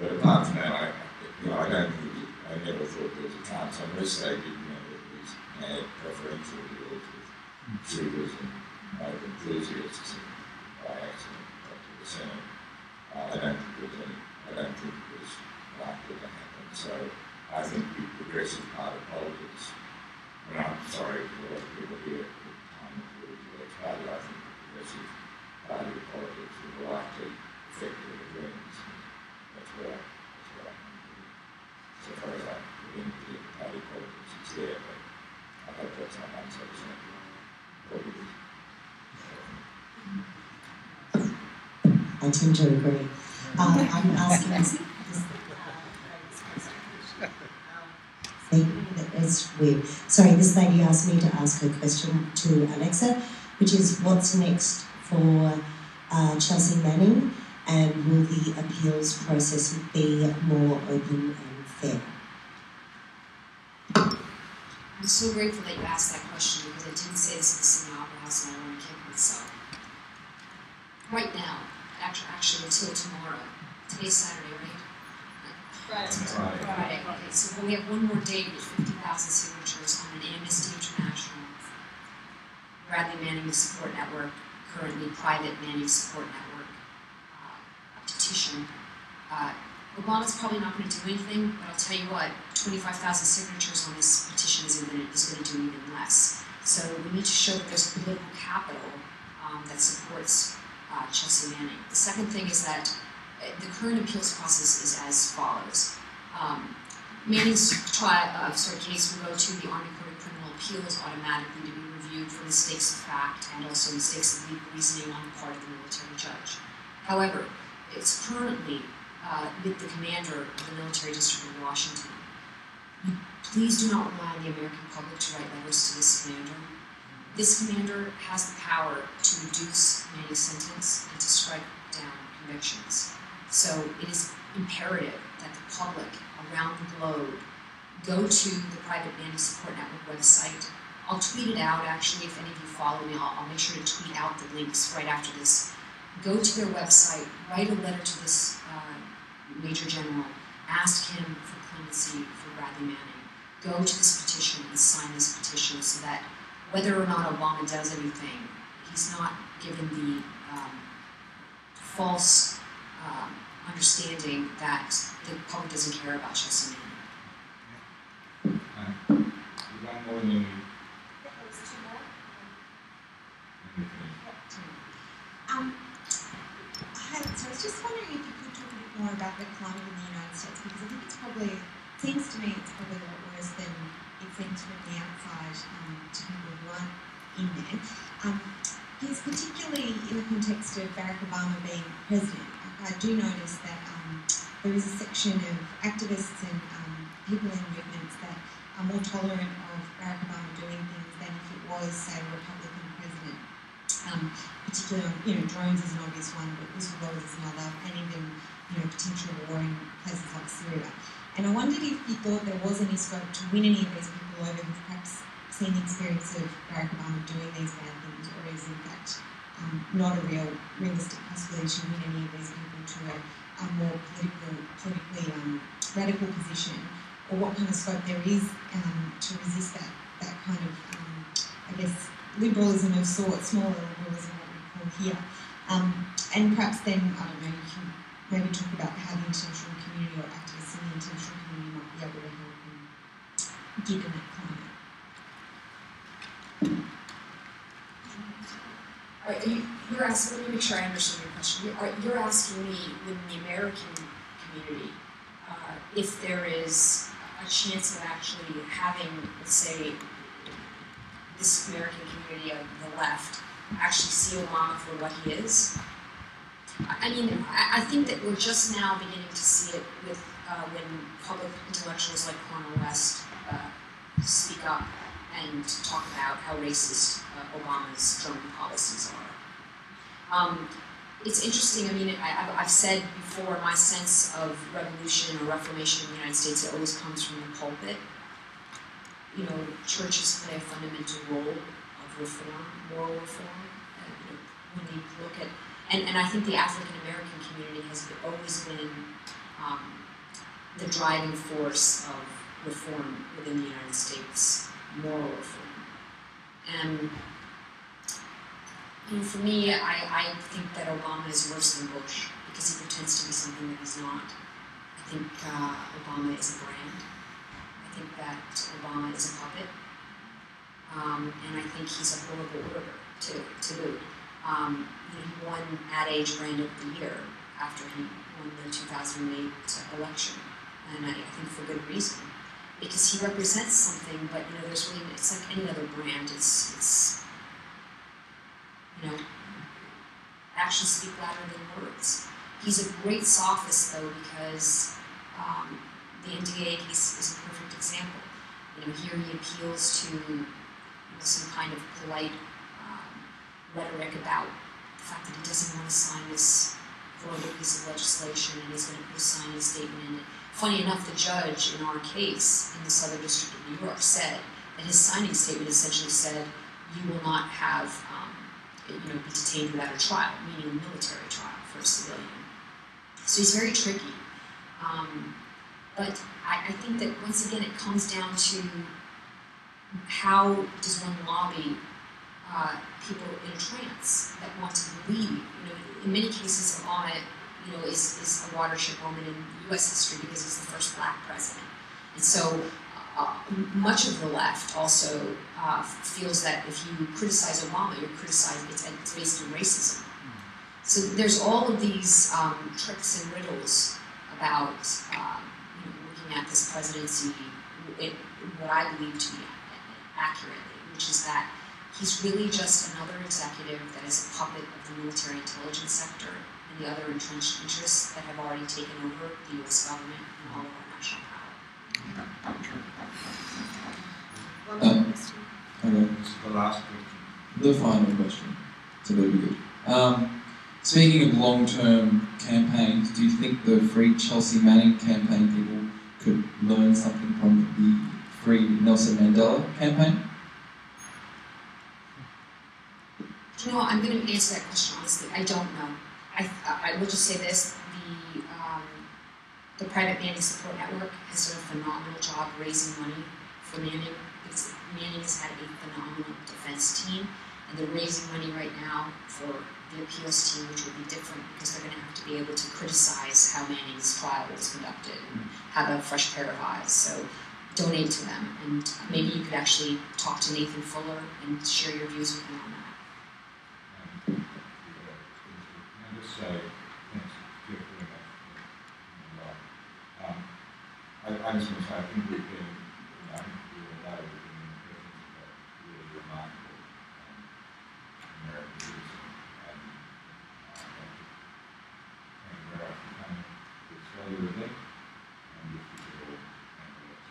But apart from that, I don't think I never thought there was a chance unless they did these mad preferential deals with shooters and enthusiasts and by accident got to the Senate. I don't think it was likely to happen. So I think the progressive part of politics, and I'm sorry for a lot of people here at the time of the WikiLeaks party, I think the progressive party of politics would likely affect the Greens. That's what I think. So far as I get into political party politics, it's there, but I hope that's not unsatisfactory. Probably is. I tend to agree. I'm asking this it's weird. Sorry, this lady asked me to ask her question to Alexa, which is what's next for Chelsea Manning, and will the appeals process be more open and fair? I'm so grateful that you asked that question because I didn't say this at the Sydney Opera House and I want to kick myself. Right now, actually until tomorrow. Today's Saturday, right? Friday. Okay, so we have one more day with 50,000 signatures on an Amnesty International, Bradley Manning Support Network, currently private Manning Support Network petition. Obama's probably not going to do anything, but I'll tell you what, 25,000 signatures on this petition is going to do even less. So we need to show that there's political capital that supports Chelsea Manning. The second thing is that the current appeals process is as follows. Manning's case will go to the Army Court of Criminal Appeals automatically to be reviewed for mistakes of fact and also mistakes of legal reasoning on the part of the military judge. However, it's currently with the commander of the Military District of Washington. Please do not rely on the American public to write letters to this commander. This commander has the power to reduce Manning's sentence and to strike down convictions. So it is imperative that the public around the globe go to the Private Manning Support Network website. I'll tweet it out, actually, if any of you follow me, I'll make sure to tweet out the links right after this. Go to their website, write a letter to this Major General, ask him for clemency for Bradley Manning. Go to this petition and sign this petition so that whether or not Obama does anything, he's not given the false understanding that the public doesn't care about Chelsea Manning. So I was just wondering if you could talk a bit more about the climate in the United States, because I think it's probably, seems to me it's probably a lot worse than it seems from the outside to people who aren't in there. Because particularly in the context of Barack Obama being president, I do notice that there is a section of activists and people in movements that are more tolerant of Barack Obama doing things than if it was, say, a Republican president. Particularly on, drones is an obvious one, but whistleblowers is another, and even, potential war in places like Syria. And I wondered if you thought there was any scope to win any of these people over who've perhaps seen the experience of Barack Obama doing these bad things, or is in fact not a realistic possibility to win any of these people to a more politically radical position, or what kind of scope there is to resist that kind of, liberalism of sorts, smaller liberalism, what we call here. And perhaps then, I don't know, you can maybe talk about how the international community or activists in the international community might be able to help given that climate. You're asking, let me make sure I understand your question. You're asking me, within the American community, if there is a chance of actually having, let's say, this American community of the left actually see Obama for what he is. I mean, I think that we're just now beginning to see it with when public intellectuals like Cornel West speak up and talk about how racist Obama's drone policies are. It's interesting, I mean, I've said before, my sense of revolution or reformation in the United States, it always comes from the pulpit. Churches play a fundamental role of reform, moral reform. When you look at, and I think the African American community has always been the driving force of reform within the United States, moral reform. And for me, I think that Obama is worse than Bush because he pretends to be something that he's not. I think Obama is a brand. I think that Obama is a puppet, and I think he's a horrible orator to boot. He won Ad Age Brand of the Year after he won the 2008 election, and I think for good reason, because he represents something. But there's really, it's like any other brand. It's actions speak louder than words. He's a great sophist though, because the NDA case is a perfect example. Here he appeals to some kind of polite rhetoric about the fact that he doesn't want to sign this horrible piece of legislation and he's going to put a signing statement in it. Funny enough, the judge in our case in the Southern District of New York said that his signing statement essentially said, you will not have, be detained without a trial, meaning a military trial for a civilian. So he's very tricky. But I think that once again it comes down to how does one lobby people in a trance that want to believe. In many cases, Obama, is a watershed moment in U.S. history because he's the first black president. And so much of the left also feels that if you criticize Obama, you're criticizing, it's based on racism. So there's all of these tricks and riddles about looking at this presidency, what I believe to be accurately, which is that he's really just another executive that is a puppet of the military intelligence sector and the other entrenched interests that have already taken over the U.S. government and all of our national power. The last question. The final question. So that'll be good. Speaking of long-term campaigns, do you think the Free Chelsea Manning campaign people could learn something from the Free Nelson Mandela campaign? You know what, I'm going to answer that question honestly. I don't know. I will just say this: the Private Manning Support Network has done a phenomenal job raising money for Manning, because Manning has had a phenomenal defense team, and they're raising money right now for the appeals team, which will be different because they're going to have to be able to criticize how Manning's trial was conducted and have a fresh pair of eyes. So donate to them, and maybe you could actually talk to Nathan Fuller and share your views with him on that. And just say, thanks, Jeff, very much. I just want to say, I think we've been, I think we all know we've been in the presence of a really remarkable American citizen, and I'd like to thank you very much for coming to Australia with me, and if you could all thank the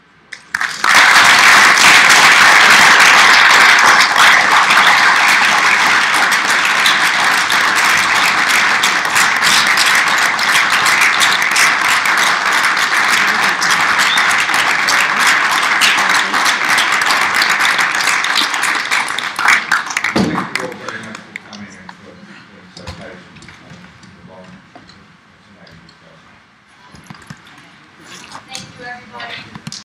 Thank you, everybody.